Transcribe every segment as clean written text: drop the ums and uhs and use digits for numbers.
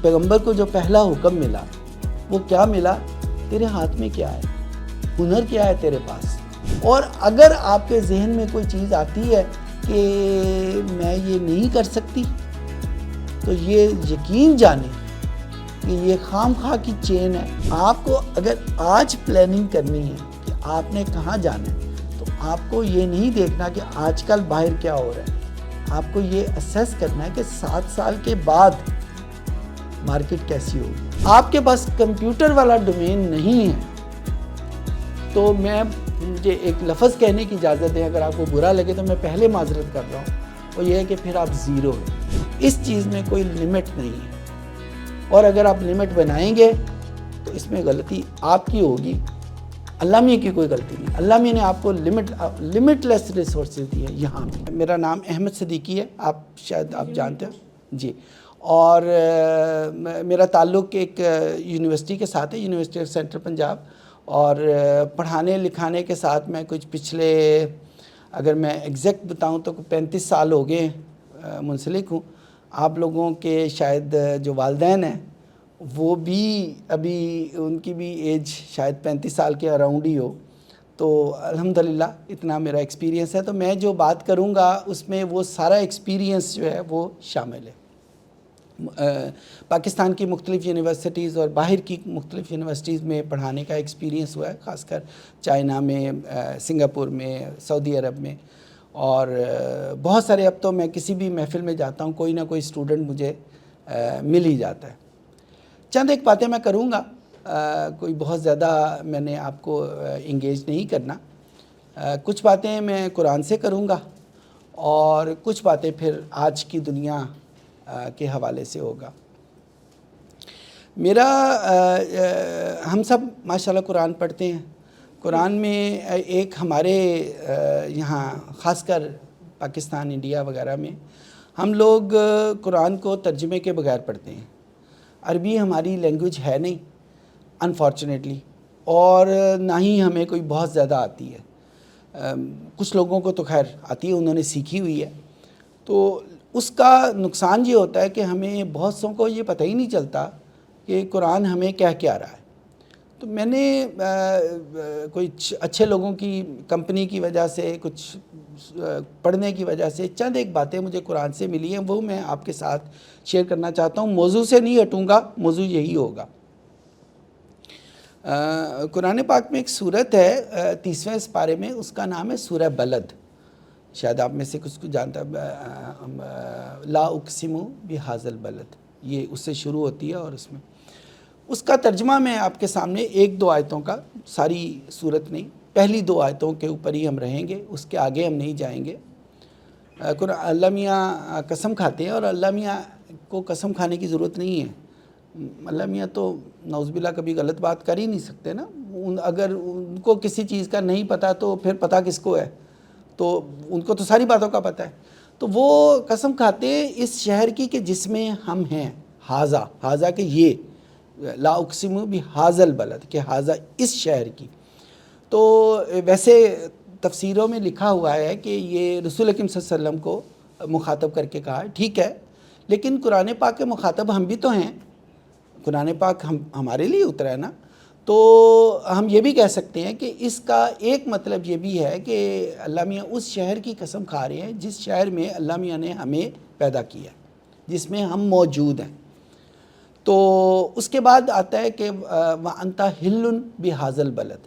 پیغمبر کو جو پہلا حکم ملا وہ کیا ملا؟ تیرے ہاتھ میں کیا ہے، ہنر کیا ہے تیرے پاس؟ اور اگر آپ کے ذہن میں کوئی چیز آتی ہے کہ میں یہ نہیں کر سکتی، تو یہ یقین جانیں کہ یہ خام خواہ کی چین ہے۔ آپ کو اگر آج پلاننگ کرنی ہے کہ آپ نے کہاں جانا ہے، تو آپ کو یہ نہیں دیکھنا کہ آج کل باہر کیا ہو رہا ہے، آپ کو یہ اسیس کرنا ہے کہ 7 سال کے بعد مارکیٹ کیسی ہوگی۔ آپ کے پاس کمپیوٹر والا ڈومین نہیں ہے تو مجھے ایک لفظ کہنے کی اجازت ہے، اگر آپ کو برا لگے تو میں پہلے معذرت کر رہا ہوں، وہ یہ ہے کہ پھر آپ زیرو ہیں۔ اس چیز میں کوئی لمٹ نہیں ہے، اور اگر آپ لمٹ بنائیں گے تو اس میں غلطی آپ کی ہوگی، اللہ میاں کی کوئی غلطی نہیں۔ اللہ میاں نے آپ کو لمٹ لیس ریسورسز دی ہے۔ یہاں میرا نام احمد صدیقی ہے، آپ شاید جانتے ہیں جی، اور میرا تعلق ایک یونیورسٹی کے ساتھ ہے، یونیورسٹی آف سینٹرل پنجاب، اور پڑھانے لکھانے کے ساتھ میں کچھ پچھلے، اگر میں ایگزیکٹ بتاؤں تو 35 سال ہو گئے منسلک ہوں۔ آپ لوگوں کے شاید جو والدین ہیں وہ بھی ابھی ان کی بھی ایج شاید 35 سال کے اراؤنڈ ہی ہو، تو الحمدللہ اتنا میرا ایکسپیرینس ہے، تو میں جو بات کروں گا اس میں وہ سارا ایکسپیرینس جو ہے وہ شامل ہے۔ پاکستان کی مختلف یونیورسٹیز اور باہر کی مختلف یونیورسٹیز میں پڑھانے کا ایکسپیرینس ہوا ہے، خاص کر چائنا میں، سنگاپور میں، سعودی عرب میں، اور بہت سارے، اب تو میں کسی بھی محفل میں جاتا ہوں کوئی نہ کوئی اسٹوڈنٹ مجھے مل ہی جاتا ہے۔ چند ایک باتیں میں کروں گا، کوئی بہت زیادہ میں نے آپ کو انگیج نہیں کرنا۔ کچھ باتیں میں قرآن سے کروں گا اور کچھ باتیں پھر آج کی دنیا کے حوالے سے ہوگا۔ ہم سب ماشاءاللہ قرآن پڑھتے ہیں۔ قرآن میں ایک ہمارے یہاں خاص کر پاکستان، انڈیا وغیرہ میں ہم لوگ قرآن کو ترجمے کے بغیر پڑھتے ہیں۔ عربی ہماری لینگویج ہے نہیں انفارچونیٹلی، اور نہ ہی ہمیں کوئی بہت زیادہ آتی ہے۔ کچھ لوگوں کو تو خیر آتی ہے، انہوں نے سیکھی ہوئی ہے، تو اس کا نقصان یہ ہوتا ہے کہ ہمیں بہت سو کو یہ پتہ ہی نہیں چلتا کہ قرآن ہمیں کیا کہہ رہا ہے۔ تو میں نے کوئی اچھے لوگوں کی کمپنی کی وجہ سے، کچھ پڑھنے کی وجہ سے چند ایک باتیں مجھے قرآن سے ملی ہیں، وہ میں آپ کے ساتھ شیئر کرنا چاہتا ہوں۔ موضوع سے نہیں ہٹوں گا، موضوع یہی ہوگا۔ قرآن پاک میں ایک سورت ہے 30ویں سپارے میں، اس کا نام ہے سورہ بلد۔ شاید آپ میں سے کچھ کو جانتا ہے، لا اقسم بہذا البلد، یہ اس سے شروع ہوتی ہے، اور اس کا ترجمہ میں آپ کے سامنے 1-2 آیتوں کا، ساری سورت نہیں، پہلی 2 آیتوں کے اوپر ہی ہم رہیں گے، اس کے آگے ہم نہیں جائیں گے۔ اللہ میاں قسم کھاتے ہیں، اور اللہ میاں کو قسم کھانے کی ضرورت نہیں ہے۔ اللہ میاں تو نعوذ باللہ کبھی غلط بات کر ہی نہیں سکتے نا۔ اگر ان کو کسی چیز کا نہیں پتہ تو پھر پتہ کس کو ہے؟ تو ان کو تو ساری باتوں کا پتہ ہے۔ تو وہ قسم کھاتے اس شہر کی کہ جس میں ہم ہیں، حاذا کہ یہ، لا اقسم بہذا البلد، کہ حاذا اس شہر کی۔ تو ویسے تفسیروں میں لکھا ہوا ہے کہ یہ رسول اکرم صلی اللہ علیہ وسلم کو مخاطب کر کے کہا ہے، ٹھیک ہے، لیکن قرآن پاک کے مخاطب ہم بھی تو ہیں، قرآن پاک ہمارے لیے اترا ہے نا۔ تو ہم یہ بھی کہہ سکتے ہیں کہ اس کا ایک مطلب یہ بھی ہے کہ اللہ میاں اس شہر کی قسم کھا رہے ہیں جس شہر میں اللہ میاں نے ہمیں پیدا کیا، جس میں ہم موجود ہیں۔ تو اس کے بعد آتا ہے کہ وَأَنْتَ حِلٌّ بِهَذَا الْبَلَدِ۔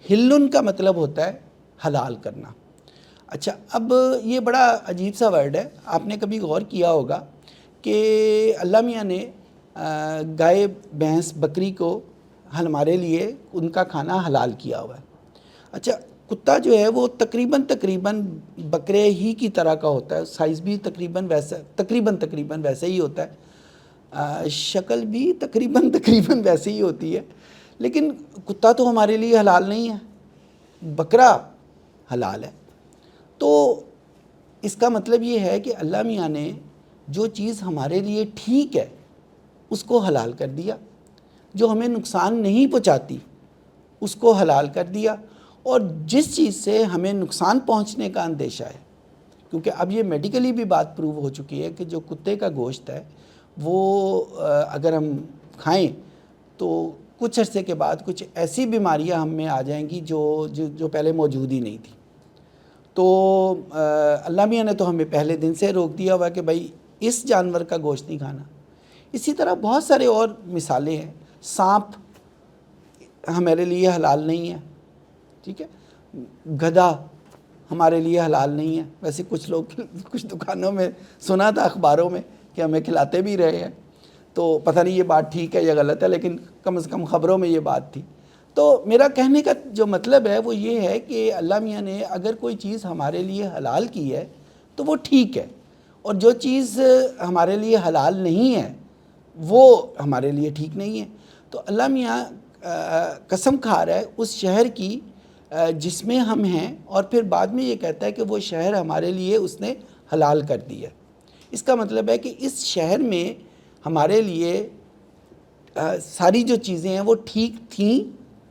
حِلٌّ کا مطلب ہوتا ہے حلال کرنا۔ اچھا، اب یہ بڑا عجیب سا ورڈ ہے، آپ نے کبھی غور کیا ہوگا کہ اللہ میاں نے گائے، بھینس، بکری کو ہمارے لیے ان کا کھانا حلال کیا ہوا ہے۔ اچھا، کتا جو ہے وہ تقریباً بکرے ہی کی طرح کا ہوتا ہے، سائز بھی تقریباً ویسا ہی ہوتا ہے، شکل بھی تقریباً ویسے ہی ہوتی ہے، لیکن کتا تو ہمارے لیے حلال نہیں ہے، بکرا حلال ہے۔ تو اس کا مطلب یہ ہے کہ اللہ میاں نے جو چیز ہمارے لیے ٹھیک ہے اس کو حلال کر دیا، جو ہمیں نقصان نہیں پہنچاتی اس کو حلال کر دیا، اور جس چیز سے ہمیں نقصان پہنچنے کا اندیشہ ہے، کیونکہ اب یہ میڈیکلی بھی بات پروو ہو چکی ہے کہ جو کتے کا گوشت ہے وہ اگر ہم کھائیں تو کچھ عرصے کے بعد کچھ ایسی بیماریاں ہم میں آ جائیں گی جو پہلے موجود ہی نہیں تھی. تو اللہ میاں نے تو ہمیں پہلے دن سے روک دیا ہوا کہ بھائی اس جانور کا گوشت نہیں کھانا. اسی طرح بہت سارے اور مثالیں ہیں. سانپ ہمارے لیے حلال نہیں ہے, ٹھیک ہے. گدھا ہمارے لیے حلال نہیں ہے. ویسے کچھ لوگ کچھ دکانوں میں سنا تھا اخباروں میں کہ ہمیں کھلاتے بھی رہے ہیں, تو پتہ نہیں یہ بات ٹھیک ہے یا غلط ہے, لیکن کم از کم خبروں میں یہ بات تھی. تو میرا کہنے کا جو مطلب ہے وہ یہ ہے کہ اللہ میاں نے اگر کوئی چیز ہمارے لیے حلال کی ہے تو وہ ٹھیک ہے, اور جو چیز ہمارے لیے حلال نہیں ہے وہ ہمارے لیے ٹھیک نہیں ہے. تو اللہ میاں قسم کھا رہا ہے اس شہر کی جس میں ہم ہیں, اور پھر بعد میں یہ کہتا ہے کہ وہ شہر ہمارے لیے اس نے حلال کر دیا. اس کا مطلب ہے کہ اس شہر میں ہمارے لیے ساری جو چیزیں ہیں وہ ٹھیک تھیں,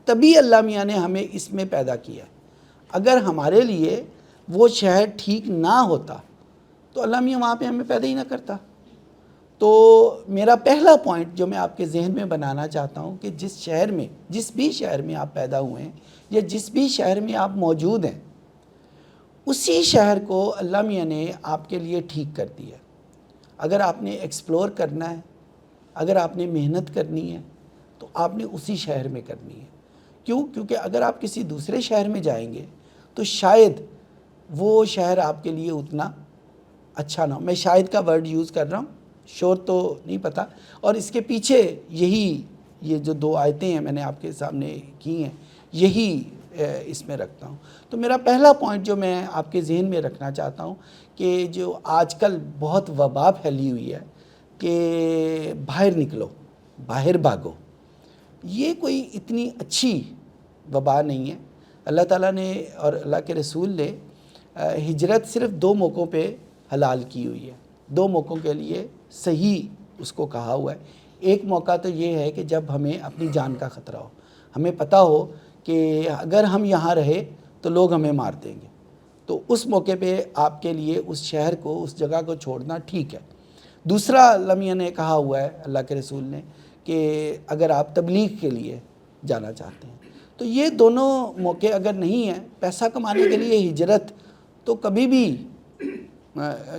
تبھی اللہ میاں نے ہمیں اس میں پیدا کیا. اگر ہمارے لیے وہ شہر ٹھیک نہ ہوتا تو اللہ میاں وہاں پہ ہمیں پیدا ہی نہ کرتا. تو میرا پہلا پوائنٹ جو میں آپ کے ذہن میں بنانا چاہتا ہوں کہ جس بھی شہر میں آپ پیدا ہوئے ہیں یا جس بھی شہر میں آپ موجود ہیں, اسی شہر کو اللہ میاں نے آپ کے لیے ٹھیک کر دیا. اگر آپ نے ایکسپلور کرنا ہے, اگر آپ نے محنت کرنی ہے تو آپ نے اسی شہر میں کرنی ہے. کیونکہ اگر آپ کسی دوسرے شہر میں جائیں گے تو شاید وہ شہر آپ کے لیے اتنا اچھا نہ ہو. میں شاید کا ورڈ یوز کر رہا ہوں, شور تو نہیں پتہ. اور اس کے پیچھے یہ جو 2 آیتیں ہیں میں نے آپ کے سامنے کی ہیں, یہی اس میں رکھتا ہوں. تو میرا پہلا پوائنٹ جو میں آپ کے ذہن میں رکھنا چاہتا ہوں کہ جو آج کل بہت وبا پھیلی ہوئی ہے کہ باہر نکلو, باہر بھاگو, یہ کوئی اتنی اچھی وبا نہیں ہے. اللہ تعالیٰ نے اور اللہ کے رسول نے ہجرت صرف 2 موقعوں پہ حلال کی ہوئی ہے, 2 موقعوں کے لیے صحیح اس کو کہا ہوا ہے. ایک موقع تو یہ ہے کہ جب ہمیں اپنی جان کا خطرہ ہو, ہمیں پتہ ہو کہ اگر ہم یہاں رہے تو لوگ ہمیں مار دیں گے, تو اس موقع پہ آپ کے لیے اس شہر کو, اس جگہ کو چھوڑنا ٹھیک ہے. دوسرا اللہ میاں نے کہا ہوا ہے, اللہ کے رسول نے, کہ اگر آپ تبلیغ کے لیے جانا چاہتے ہیں. تو یہ دونوں موقع اگر نہیں ہیں پیسہ کمانے کے لیے ہجرت, تو کبھی بھی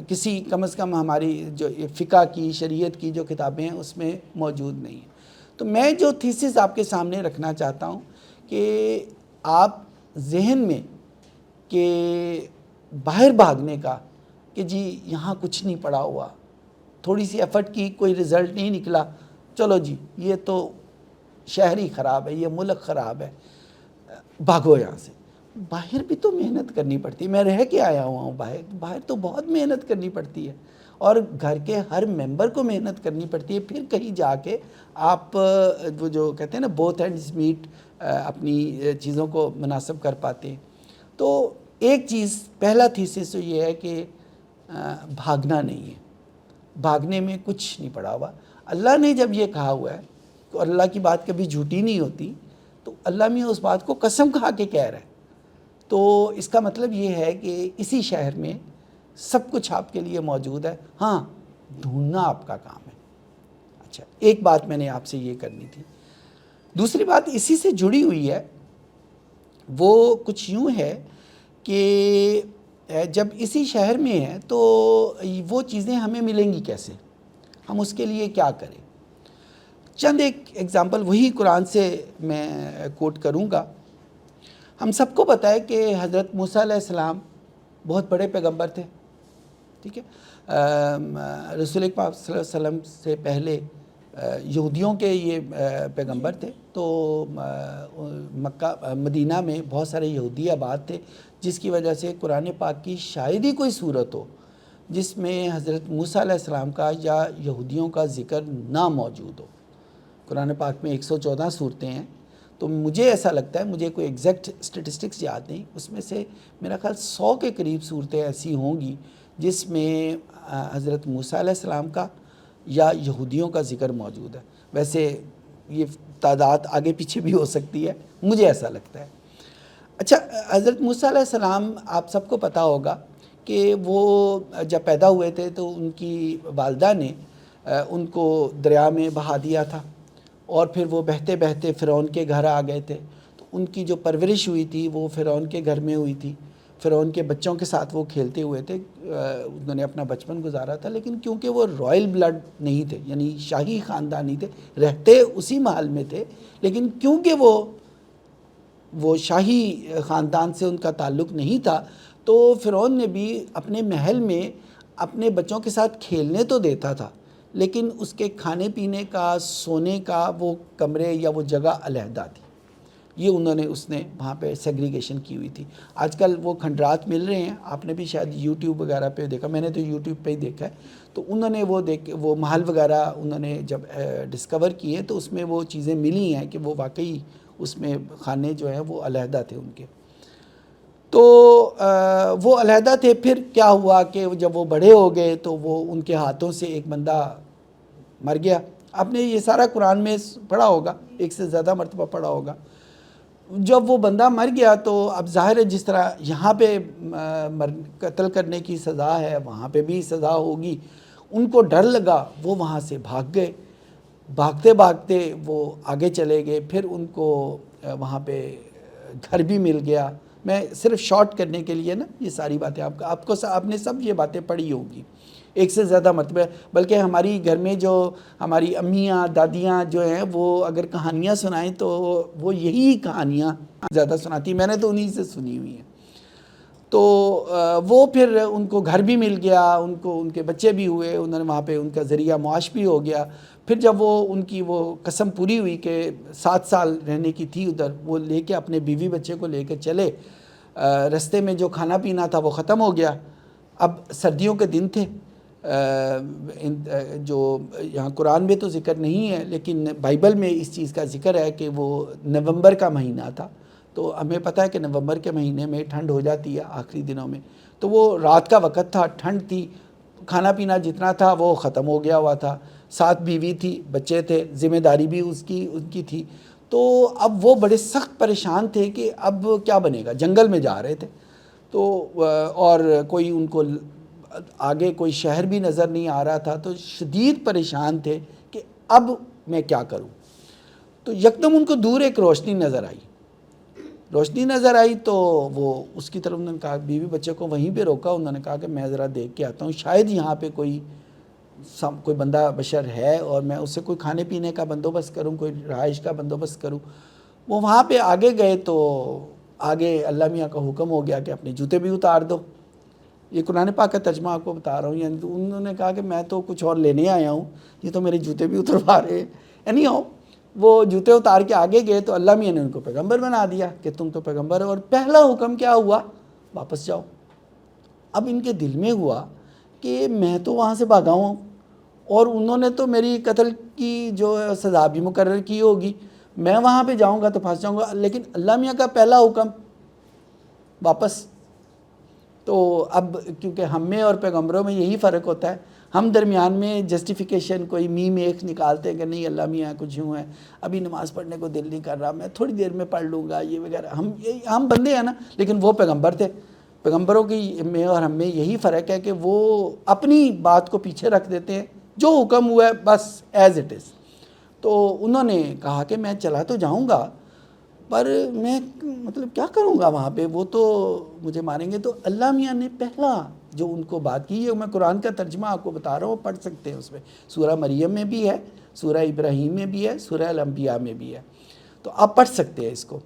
کسی کم از کم ہماری جو فقہ کی, شریعت کی جو کتابیں ہیں اس میں موجود نہیں ہیں. تو میں جو تھیسس آپ کے سامنے رکھنا چاہتا ہوں کہ آپ ذہن میں کہ باہر بھاگنے کا, کہ جی یہاں کچھ نہیں پڑا ہوا, تھوڑی سی ایفرٹ کی, کوئی رزلٹ نہیں نکلا, چلو جی یہ تو شہر ہی خراب ہے, یہ ملک خراب ہے, بھاگو یہاں سے. باہر بھی تو محنت کرنی پڑتی ہے. میں رہ کے آیا ہوا ہوں باہر تو بہت محنت کرنی پڑتی ہے, اور گھر کے ہر ممبر کو محنت کرنی پڑتی ہے. پھر کہیں جا کے آپ وہ جو کہتے ہیں نا بوتھ اینڈز میٹ, اپنی چیزوں کو مناسب کر پاتے ہیں. تو ایک چیز, پہلا تھیسس تو یہ ہے کہ بھاگنا نہیں ہے, بھاگنے میں کچھ نہیں پڑا ہوا. اللہ نے جب یہ کہا ہوا ہے تو اللہ کی بات کبھی جھوٹی نہیں ہوتی, تو اللہ میاں اس بات کو قسم کھا کے کہہ رہا ہے. تو اس کا مطلب یہ ہے کہ اسی شہر میں سب کچھ آپ کے لیے موجود ہے. ہاں, ڈھونڈنا آپ کا کام ہے. اچھا, ایک بات میں نے آپ سے یہ کرنی تھی. دوسری بات اسی سے جڑی ہوئی ہے, وہ کچھ یوں ہے کہ جب اسی شہر میں ہیں تو وہ چیزیں ہمیں ملیں گی کیسے, ہم اس کے لیے کیا کریں. چند ایک ایگزامپل وہی قرآن سے میں کوٹ کروں گا. ہم سب کو پتہ ہے کہ حضرت موسیٰ علیہ السلام بہت بڑے پیغمبر تھے, ٹھیک ہے. رسول پاک صلی اللہ علیہ وسلم سے پہلے یہودیوں کے یہ پیغمبر تھے. تو مکہ مدینہ میں بہت سارے یہودی آباد تھے, جس کی وجہ سے قرآن پاک کی شاید ہی کوئی صورت ہو جس میں حضرت موسیٰ علیہ السلام کا یا یہودیوں کا ذکر نہ موجود ہو. قرآن پاک میں 114 صورتیں ہیں, تو مجھے ایسا لگتا ہے, مجھے کوئی ایگزیکٹ اسٹیٹسٹکس یاد نہیں, اس میں سے میرا خیال 100 کے قریب صورتیں ایسی ہوں گی جس میں حضرت موسیٰ علیہ السلام کا یا یہودیوں کا ذکر موجود ہے. ویسے یہ تعداد آگے پیچھے بھی ہو سکتی ہے, مجھے ایسا لگتا ہے. اچھا, حضرت موسیٰ علیہ السلام آپ سب کو پتہ ہوگا کہ وہ جب پیدا ہوئے تھے تو ان کی والدہ نے ان کو دریا میں بہا دیا تھا، اور پھر وہ بہتے بہتے فرعون کے گھر آ گئے تھے. تو ان کی جو پرورش ہوئی تھی وہ فرعون کے گھر میں ہوئی تھی، فرعون کے بچوں کے ساتھ وہ کھیلتے ہوئے تھے، انہوں نے اپنا بچپن گزارا تھا. لیکن کیونکہ وہ رائل بلڈ نہیں تھے، یعنی شاہی خاندان نہیں تھے، رہتے اسی محل میں تھے، لیکن کیونکہ وہ شاہی خاندان سے ان کا تعلق نہیں تھا، تو فرعون نے بھی اپنے محل میں اپنے بچوں کے ساتھ کھیلنے تو دیتا تھا، لیکن اس کے کھانے پینے کا، سونے کا وہ کمرے یا وہ جگہ علیحدہ تھی. یہ انہوں نے اس نے وہاں پہ سیگریگیشن کی ہوئی تھی. آج کل وہ کھنڈرات مل رہے ہیں، آپ نے بھی شاید یوٹیوب وغیرہ پہ دیکھا، میں نے تو یوٹیوب پہ ہی دیکھا ہے. تو انہوں نے وہ محل وغیرہ انہوں نے جب ڈسکور کیے تو اس میں وہ چیزیں ملی ہیں کہ وہ واقعی اس میں خانے جو ہیں وہ علیحدہ تھے ان کے. تو وہ علیحدہ تھے. پھر کیا ہوا کہ جب وہ بڑے ہو گئے تو وہ ان کے ہاتھوں سے ایک بندہ مر گیا. آپ نے یہ سارا قرآن میں پڑھا ہوگا، ایک سے زیادہ مرتبہ پڑھا ہوگا. جب وہ بندہ مر گیا تو اب ظاہر ہے جس طرح یہاں پہ قتل کرنے کی سزا ہے وہاں پہ بھی سزا ہوگی. ان کو ڈر لگا، وہ وہاں سے بھاگ گئے. بھاگتے بھاگتے وہ آگے چلے گئے. پھر ان کو وہاں پہ گھر بھی مل گیا. میں صرف شارٹ کرنے کے لیے نا یہ ساری باتیں آپ نے سب یہ باتیں پڑھی ہوگی ایک سے زیادہ مرتبہ. بلکہ ہماری گھر میں جو ہماری امیاں دادیاں جو ہیں وہ اگر کہانیاں سنائیں تو وہ یہی کہانیاں زیادہ سناتی، میں نے تو انہی سے سنی ہوئی ہیں. تو وہ پھر ان کو گھر بھی مل گیا، ان کے بچے بھی ہوئے، انہوں نے وہاں پہ ان کا ذریعہ معاش بھی ہو گیا. پھر جب ان کی وہ قسم پوری ہوئی کہ 7 سال رہنے کی تھی ادھر، وہ لے کے اپنے بیوی بچے کو لے کے چلے. رستے میں جو کھانا پینا تھا وہ ختم ہو گیا. اب سردیوں کے دن تھے، جو یہاں قرآن میں تو ذکر نہیں ہے لیکن بائبل میں اس چیز کا ذکر ہے کہ وہ نومبر کا مہینہ تھا. تو ہمیں پتہ ہے کہ نومبر کے مہینے میں ٹھنڈ ہو جاتی ہے آخری دنوں میں. تو وہ رات کا وقت تھا، ٹھنڈ تھی، کھانا پینا جتنا تھا وہ ختم ہو گیا ہوا تھا. ساتھ بیوی تھی، بچے تھے، ذمہ داری بھی ان کی تھی. تو اب وہ بڑے سخت پریشان تھے کہ اب کیا بنے گا. جنگل میں جا رہے تھے تو اور کوئی ان کو آگے کوئی شہر بھی نظر نہیں آ رہا تھا. تو شدید پریشان تھے کہ اب میں کیا کروں. تو یکدم ان کو دور ایک روشنی نظر آئی تو وہ اس کی طرف انہوں نے کہا، بیوی بچے کو وہیں پہ روکا. انہوں نے کہا کہ میں ذرا دیکھ کے آتا ہوں، شاید یہاں پہ کوئی بندہ بشر ہے اور میں اس سے کوئی کھانے پینے کا بندوبست کروں، کوئی رہائش کا بندوبست کروں. وہ وہاں پہ آگے گئے تو آگے اللہ میاں کا حکم ہو گیا کہ اپنے جوتے بھی اتار دو. یہ قرآن پاک کا ترجمہ آپ کو بتا رہا ہوں. یعنی انہوں نے کہا کہ میں تو کچھ اور لینے آیا ہوں، یہ تو میرے جوتے بھی اتروا رہے ہیں. یعنی وہ جوتے اتار کے آگے گئے تو اللہ میاں نے ان کو پیغمبر بنا دیا کہ تم تو پیغمبر ہو. اور پہلا حکم کیا ہوا؟ واپس جاؤ. اب ان کے دل میں ہوا کہ میں تو وہاں سے بھاگا ہوں اور انہوں نے تو میری قتل کی جو سزا بھی مقرر کی ہوگی، میں وہاں پہ جاؤں گا تو پھنس جاؤں گا. لیکن اللہ میاں کا پہلا حکم واپس. تو اب کیونکہ ہم میں اور پیغمبروں میں یہی فرق ہوتا ہے، ہم درمیان میں جسٹیفیکیشن کوئی میم ایک نکالتے ہیں کہ نہیں اللہ میاں کچھ یوں ہے، ابھی نماز پڑھنے کو دل نہیں کر رہا، میں تھوڑی دیر میں پڑھ لوں گا یہ وغیرہ. ہم بندے ہیں نا، لیکن وہ پیغمبر تھے. پیغمبروں کی میں اور ہم میں یہی فرق ہے کہ وہ اپنی بات کو پیچھے رکھ دیتے ہیں، جو حکم ہوا ہے بس ایز اٹ از. تو انہوں نے کہا کہ میں چلا تو جاؤں گا پر میں مطلب کیا کروں گا وہاں پہ، وہ تو مجھے ماریں گے. تو اللہ میاں نے پہلا جو ان کو بات کی ہے، میں قرآن کا ترجمہ آپ کو بتا رہا ہوں، پڑھ سکتے ہیں. اس میں سورہ مریم میں بھی ہے، سورہ ابراہیم میں بھی ہے، سورہ الانبیاء میں بھی ہے. تو آپ پڑھ سکتے ہیں اس کو.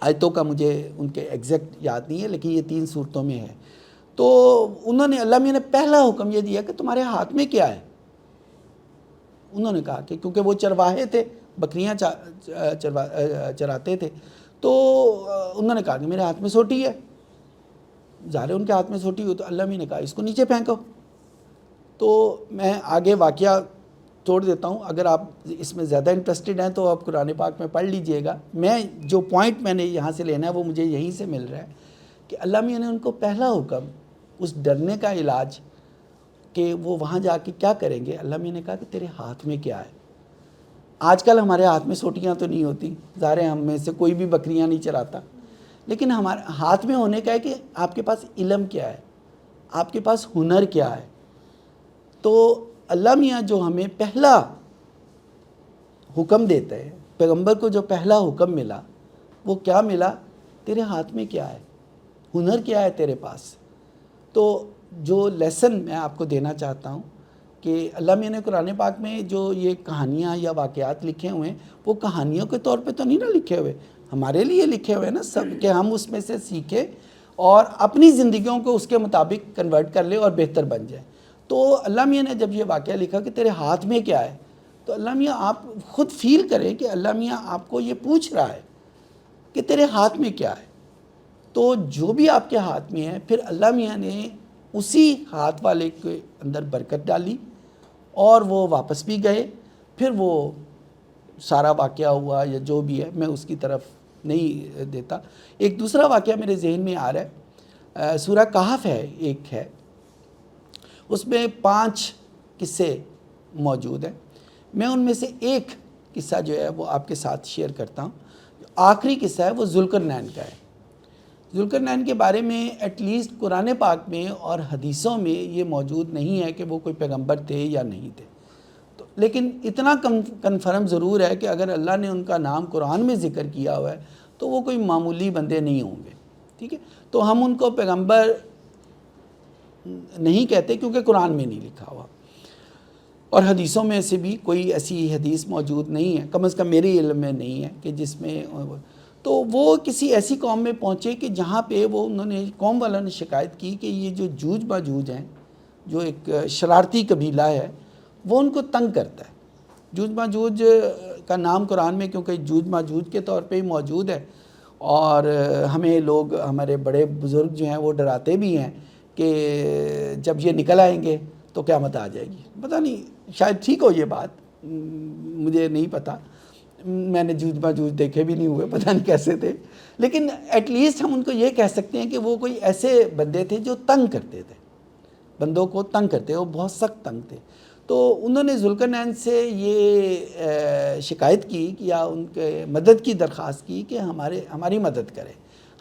آیتوں کا مجھے ان کے ایگزیکٹ یاد نہیں ہے لیکن یہ 3 صورتوں میں ہے. تو انہوں نے اللہ میاں نے پہلا حکم یہ دیا کہ تمہارے ہاتھ میں کیا ہے. انہوں نے کہا کہ کیونکہ وہ چرواہے تھے، بکریاں چراتے تھے، تو انہوں نے کہا کہ میرے ہاتھ میں سوٹی ہے. ظاہر ان کے ہاتھ میں سوٹی ہو تو اللہ میاں نے کہا اس کو نیچے پھینکو. تو میں آگے واقعہ چھوڑ دیتا ہوں، اگر آپ اس میں زیادہ انٹرسٹڈ ہیں تو آپ قرآن پاک میں پڑھ لیجئے گا. میں جو پوائنٹ میں نے یہاں سے لینا ہے وہ مجھے یہیں سے مل رہا ہے کہ اللہ میاں نے ان کو پہلا حکم، اس ڈرنے کا علاج کہ وہ وہاں جا کے کیا کریں گے، اللہ میاں نے کہا کہ تیرے ہاتھ میں کیا ہے. آج کل ہمارے ہاتھ میں سوٹیاں تو نہیں ہوتی، ظاہر ہے ہم میں سے کوئی بھی بکریاں نہیں چراتا، لیکن ہمارے ہاتھ میں ہونے کا ہے کہ آپ کے پاس علم کیا ہے، آپ کے پاس ہنر کیا ہے. تو اللہ میاں جو ہمیں پہلا حکم دیتا ہے، پیغمبر کو جو پہلا حکم ملا وہ کیا ملا؟ تیرے ہاتھ میں کیا ہے، ہنر کیا ہے تیرے پاس؟ تو جو لیسن میں آپ کو دینا چاہتا ہوں کہ اللہ میاں نے قرآن پاک میں جو یہ کہانیاں یا واقعات لکھے ہوئے ہیں وہ کہانیوں کے طور پہ تو نہیں نا لکھے ہوئے، ہمارے لیے لکھے ہوئے نا سب، کہ ہم اس میں سے سیکھیں اور اپنی زندگیوں کو اس کے مطابق کنورٹ کر لیں اور بہتر بن جائیں۔ تو اللہ میاں نے جب یہ واقعہ لکھا کہ تیرے ہاتھ میں کیا ہے، تو اللہ میاں آپ خود فیل کریں کہ اللہ میاں آپ کو یہ پوچھ رہا ہے کہ تیرے ہاتھ میں کیا ہے۔ تو جو بھی آپ کے ہاتھ میں ہے، پھر اللہ میاں نے اسی ہاتھ والے کے اندر برکت ڈالی اور وہ واپس بھی گئے۔ پھر وہ سارا واقعہ ہوا یا جو بھی ہے میں اس کی طرف نہیں دیتا۔ ایک دوسرا واقعہ میرے ذہن میں آ رہا ہے، سورہ کہف ہے، ایک ہے، اس میں 5 قصے موجود ہیں۔ میں ان میں سے ایک قصہ جو ہے وہ آپ کے ساتھ شیئر کرتا ہوں۔ آخری قصہ ہے وہ ذوالقرنین کا ہے۔ ذوالقرنین کے بارے میں ایٹ لیسٹ قرآن پاک میں اور حدیثوں میں یہ موجود نہیں ہے کہ وہ کوئی پیغمبر تھے یا نہیں تھے، لیکن اتنا کنفرم ضرور ہے کہ اگر اللہ نے ان کا نام قرآن میں ذکر کیا ہوا ہے تو وہ کوئی معمولی بندے نہیں ہوں گے، ٹھیک ہے؟ تو ہم ان کو پیغمبر نہیں کہتے کیونکہ قرآن میں نہیں لکھا ہوا، اور حدیثوں میں سے بھی کوئی ایسی حدیث موجود نہیں ہے، کم از کم میرے علم میں نہیں ہے کہ جس میں۔ تو وہ کسی ایسی قوم میں پہنچے کہ جہاں پہ انہوں نے قوم والوں نے شکایت کی کہ یہ جو جوج ماجوج ہیں، جو ایک شرارتی قبیلہ ہے، وہ ان کو تنگ کرتا ہے۔ جوج ماجوج کا نام قرآن میں کیونکہ جوج ماجوج کے طور پہ ہی موجود ہے، اور ہمیں لوگ، ہمارے بڑے بزرگ جو ہیں وہ ڈراتے بھی ہیں کہ جب یہ نکل آئیں گے تو قیامت آ جائے گی۔ پتہ نہیں شاید ٹھیک ہو یہ بات، مجھے نہیں پتہ، میں نے جوج ماجوج دیکھے بھی نہیں ہوئے، پتہ نہیں کیسے تھے، لیکن ایٹ لیسٹ ہم ان کو یہ کہہ سکتے ہیں کہ وہ کوئی ایسے بندے تھے جو تنگ کرتے تھے، بندوں کو تنگ کرتے، وہ بہت سخت تنگ تھے۔ تو انہوں نے ذوالقرنین سے یہ شکایت کی یا ان کے مدد کی درخواست کی کہ ہماری مدد کرے،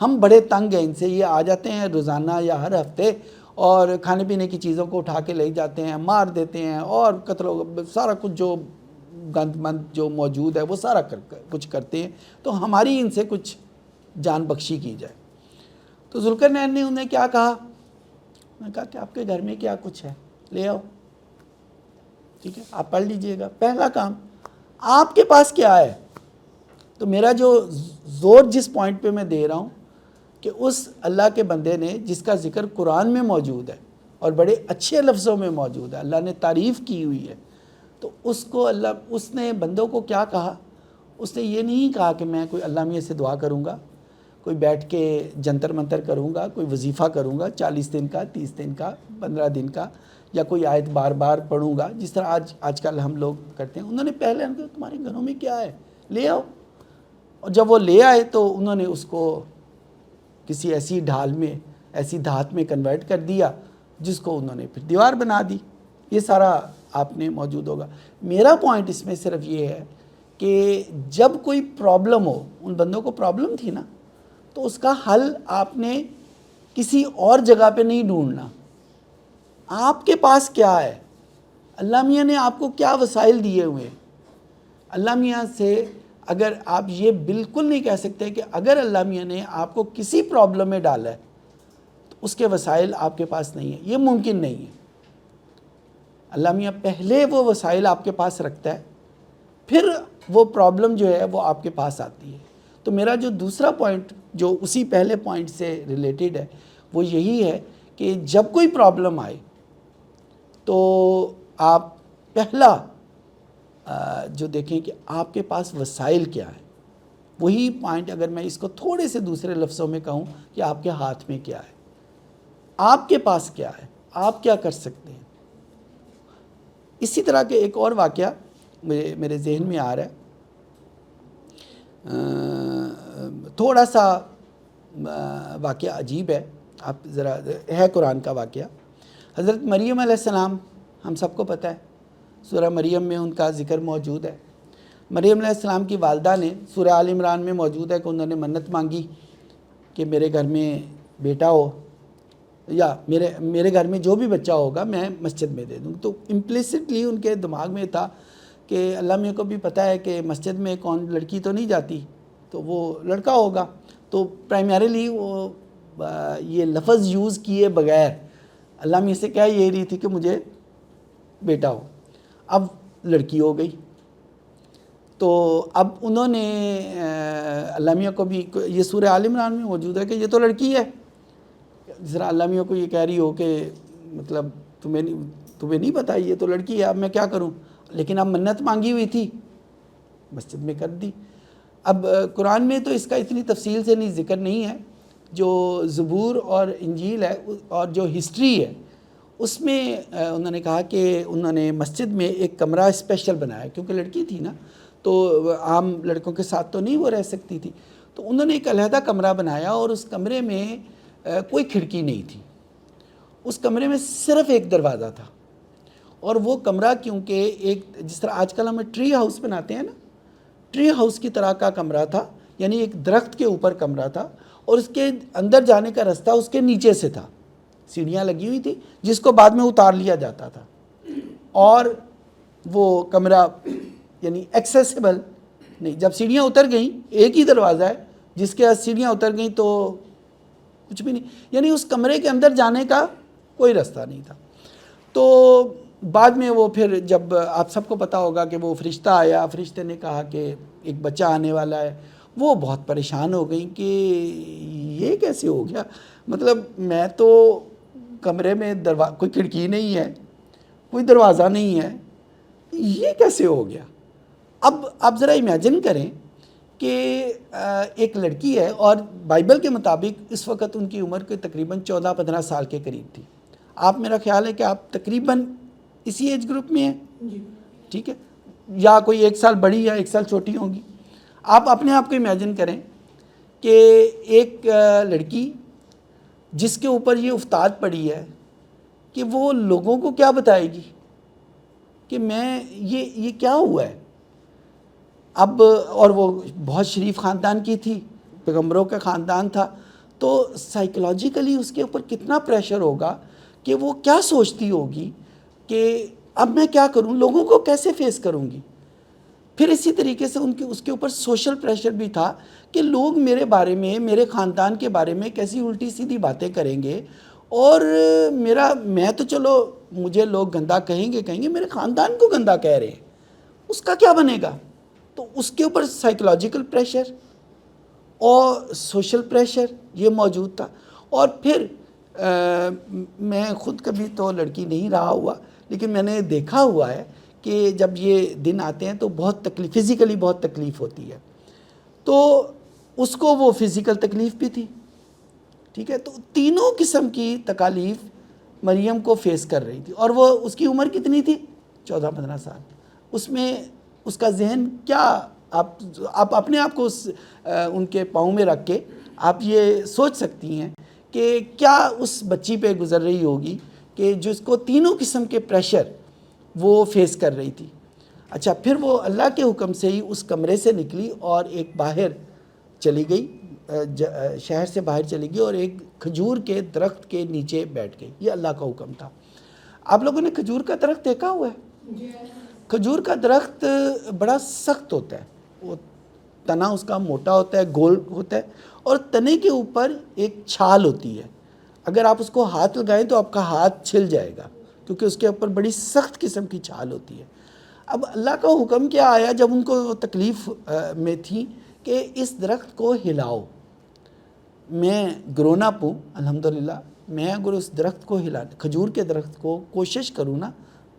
ہم بڑے تنگ ہیں ان سے، یہ آ جاتے ہیں روزانہ یا ہر ہفتے اور کھانے پینے کی چیزوں کو اٹھا کے لے جاتے ہیں، مار دیتے ہیں، اور قتل سارا کچھ جو گند مند جو موجود ہے وہ سارا کچھ کرتے ہیں، تو ہماری ان سے کچھ جان بخشی کی جائے۔ تو ذوالقرنین نے انہیں کیا کہا؟ میں نے کہا کہ آپ کے گھر میں کیا کچھ ہے، لے آؤ، ٹھیک ہے، آپ پڑھ لیجئے گا۔ پہلا کام، آپ کے پاس کیا ہے؟ تو میرا جو زور جس پوائنٹ پہ میں دے رہا ہوں کہ اس اللہ کے بندے نے جس کا ذکر قرآن میں موجود ہے اور بڑے اچھے لفظوں میں موجود ہے، اللہ نے تعریف کی ہوئی ہے، تو اس نے بندوں کو کیا کہا؟ اس نے یہ نہیں کہا کہ میں کوئی اللہ میاں سے دعا کروں گا، کوئی بیٹھ کے جنتر منتر کروں گا، کوئی وظیفہ کروں گا 40 دن کا، 30 دن کا، 15 دن کا، یا کوئی آیت بار بار پڑھوں گا جس طرح آج کل ہم لوگ کرتے ہیں۔ انہوں نے پہلے ان کو تمہارے گھروں میں کیا ہے، لے آؤ۔ اور جب وہ لے آئے تو انہوں نے اس کو کسی ایسی ڈھال میں، ایسی دھات میں کنورٹ کر دیا جس کو انہوں نے پھر دیوار بنا دی۔ یہ سارا آپ نے موجود ہوگا۔ میرا پوائنٹ اس میں صرف یہ ہے کہ جب کوئی پرابلم ہو، ان بندوں کو پرابلم تھی نا، تو اس کا حل آپ نے کسی اور جگہ پہ نہیں ڈھونڈنا، آپ کے پاس کیا ہے، اللہ میاں نے آپ کو کیا وسائل دیے ہوئے ہیں۔ اللہ میاں سے اگر آپ یہ بالکل نہیں کہہ سکتے کہ اگر اللہ میاں نے آپ کو کسی پرابلم میں ڈالا ہے تو اس کے وسائل آپ کے پاس نہیں ہیں، یہ ممکن نہیں ہے۔ اللہ میاں پہلے وہ وسائل آپ کے پاس رکھتا ہے، پھر وہ پرابلم جو ہے وہ آپ کے پاس آتی ہے۔ تو میرا جو دوسرا پوائنٹ جو اسی پہلے پوائنٹ سے ریلیٹڈ ہے وہ یہی ہے کہ جب کوئی پرابلم آئے تو آپ پہلا جو دیکھیں کہ آپ کے پاس وسائل کیا ہے۔ وہی پوائنٹ اگر میں اس کو تھوڑے سے دوسرے لفظوں میں کہوں کہ آپ کے ہاتھ میں کیا ہے، آپ کے پاس کیا ہے، آپ کیا کر سکتے ہیں۔ اسی طرح کے ایک اور واقعہ میرے ذہن میں آ رہا ہے، تھوڑا سا واقعہ عجیب ہے، آپ ذرا، ہے قرآن کا واقعہ۔ حضرت مریم علیہ السلام ہم سب کو پتہ ہے، سورہ مریم میں ان کا ذکر موجود ہے۔ مریم علیہ السلام کی والدہ نے، سورہ آل عمران میں موجود ہے کہ انہوں نے منت مانگی کہ میرے گھر میں بیٹا ہو، یا میرے گھر میں جو بھی بچہ ہوگا میں مسجد میں دے دوں. تو امپلیسٹلی ان کے دماغ میں تھا کہ اللہ میاں کو بھی پتہ ہے کہ مسجد میں کون لڑکی تو نہیں جاتی, تو وہ لڑکا ہوگا. تو پرائمریلی وہ یہ لفظ یوز کیے بغیر اللہ میاں سے کہہ یہ رہی تھی کہ مجھے بیٹا ہو. اب لڑکی ہو گئی, تو اب انہوں نے اللہ میاں کو بھی, یہ سورہ آل عمران میں موجود ہے کہ یہ تو لڑکی ہے. جس طرح اللہ میاں کو یہ کہہ رہی ہو کہ مطلب تمہیں نہیں پتہ یہ تو لڑکی ہے, اب میں کیا کروں. لیکن اب منت مانگی ہوئی تھی, مسجد میں کر دی. اب قرآن میں تو اس کا اتنی تفصیل سے نہیں ذکر نہیں ہے. جو زبور اور انجیل ہے اور جو ہسٹری ہے اس میں انہوں نے کہا کہ انہوں نے مسجد میں ایک کمرہ اسپیشل بنایا, کیونکہ لڑکی تھی نا, تو عام لڑکوں کے ساتھ تو نہیں وہ رہ سکتی تھی. تو انہوں نے ایک علیحدہ کمرہ بنایا اور اس کمرے میں کوئی کھڑکی نہیں تھی. اس کمرے میں صرف ایک دروازہ تھا. اور وہ کمرہ کیونکہ ایک جس طرح آج کل ہمیں ٹری ہاؤس بناتے ہیں نا, ٹری ہاؤس کی طرح کا کمرہ تھا, یعنی ایک درخت کے اوپر کمرہ تھا اور اس کے اندر جانے کا رستہ اس کے نیچے سے تھا. سیڑھیاں لگی ہوئی تھی جس کو بعد میں اتار لیا جاتا تھا, اور وہ کمرہ یعنی ایکسیسیبل نہیں. جب سیڑھیاں اتر گئیں, ایک ہی دروازہ ہے, جس کے بعد سیڑھیاں اتر گئیں تو کچھ بھی نہیں, یعنی اس کمرے کے اندر جانے کا کوئی رستہ نہیں تھا. تو بعد میں وہ پھر جب آپ سب کو پتہ ہوگا کہ وہ فرشتہ آیا, فرشتے نے کہا کہ ایک بچہ آنے والا ہے, وہ بہت پریشان ہو گئی کہ یہ کیسے ہو گیا. مطلب میں تو کمرے میں کوئی کھڑکی نہیں ہے, کوئی دروازہ نہیں ہے, یہ کیسے ہو گیا. اب آپ ذرا امیجن کریں کہ ایک لڑکی ہے اور بائبل کے مطابق اس وقت ان کی عمر کے تقریباً 14-15 سال کے قریب تھی. آپ, میرا خیال ہے کہ آپ تقریباً اسی ایج گروپ میں ہیں, ٹھیک ہے, یا کوئی 1 سال بڑی یا 1 سال چھوٹی ہوں گی. آپ اپنے آپ کو امیجن کریں کہ ایک لڑکی جس کے اوپر یہ افتاد پڑی ہے کہ وہ لوگوں کو کیا بتائے گی کہ میں یہ کیا ہوا ہے. اب اور وہ بہت شریف خاندان کی تھی, پیغمبروں کا خاندان تھا, تو سائیکولوجیکلی اس کے اوپر کتنا پریشر ہوگا کہ وہ کیا سوچتی ہوگی کہ اب میں کیا کروں, لوگوں کو کیسے فیس کروں گی. پھر اسی طریقے سے اس کے اوپر سوشل پریشر بھی تھا کہ لوگ میرے بارے میں, میرے خاندان کے بارے میں کیسی الٹی سیدھی باتیں کریں گے, اور میں تو چلو مجھے لوگ گندا کہیں گے, میرے خاندان کو گندا کہہ رہے ہیں, اس کا کیا بنے گا. تو اس کے اوپر سائیکولوجیکل پریشر اور سوشل پریشر یہ موجود تھا. اور پھر میں خود کبھی تو لڑکی نہیں رہا ہوا, لیکن میں نے دیکھا ہوا ہے کہ جب یہ دن آتے ہیں تو بہت فزیکلی بہت تکلیف ہوتی ہے. تو اس کو وہ فزیکل تکلیف بھی تھی, ٹھیک ہے. تو تینوں قسم کی تکالیف مریم کو فیس کر رہی تھی. اور وہ اس کی عمر کتنی تھی, 14-15 سال. اس میں اس کا ذہن کیا, آپ اپنے آپ کو ان کے پاؤں میں رکھ کے آپ یہ سوچ سکتی ہیں کہ کیا اس بچی پہ گزر رہی ہوگی کہ جس کو تینوں قسم کے پریشر وہ فیس کر رہی تھی. اچھا, پھر وہ اللہ کے حکم سے ہی اس کمرے سے نکلی اور ایک باہر چلی گئی, شہر سے باہر چلی گئی اور ایک کھجور کے درخت کے نیچے بیٹھ گئی. یہ اللہ کا حکم تھا. آپ لوگوں نے کھجور کا درخت دیکھا ہوا ہے؟ کھجور کا درخت بڑا سخت ہوتا ہے, وہ تنا اس کا موٹا ہوتا ہے, گول ہوتا ہے, اور تنے کے اوپر ایک چھال ہوتی ہے. اگر آپ اس کو ہاتھ لگائیں تو آپ کا ہاتھ چھل جائے گا, کیونکہ اس کے اوپر بڑی سخت قسم کی چھال ہوتی ہے. اب اللہ کا حکم کیا آیا جب ان کو تکلیف میں تھی کہ اس درخت کو ہلاؤ. میں گرون اپ ہوں الحمدللہ, میں اگر اس درخت کو کھجور کے درخت کو کوشش کروں نا,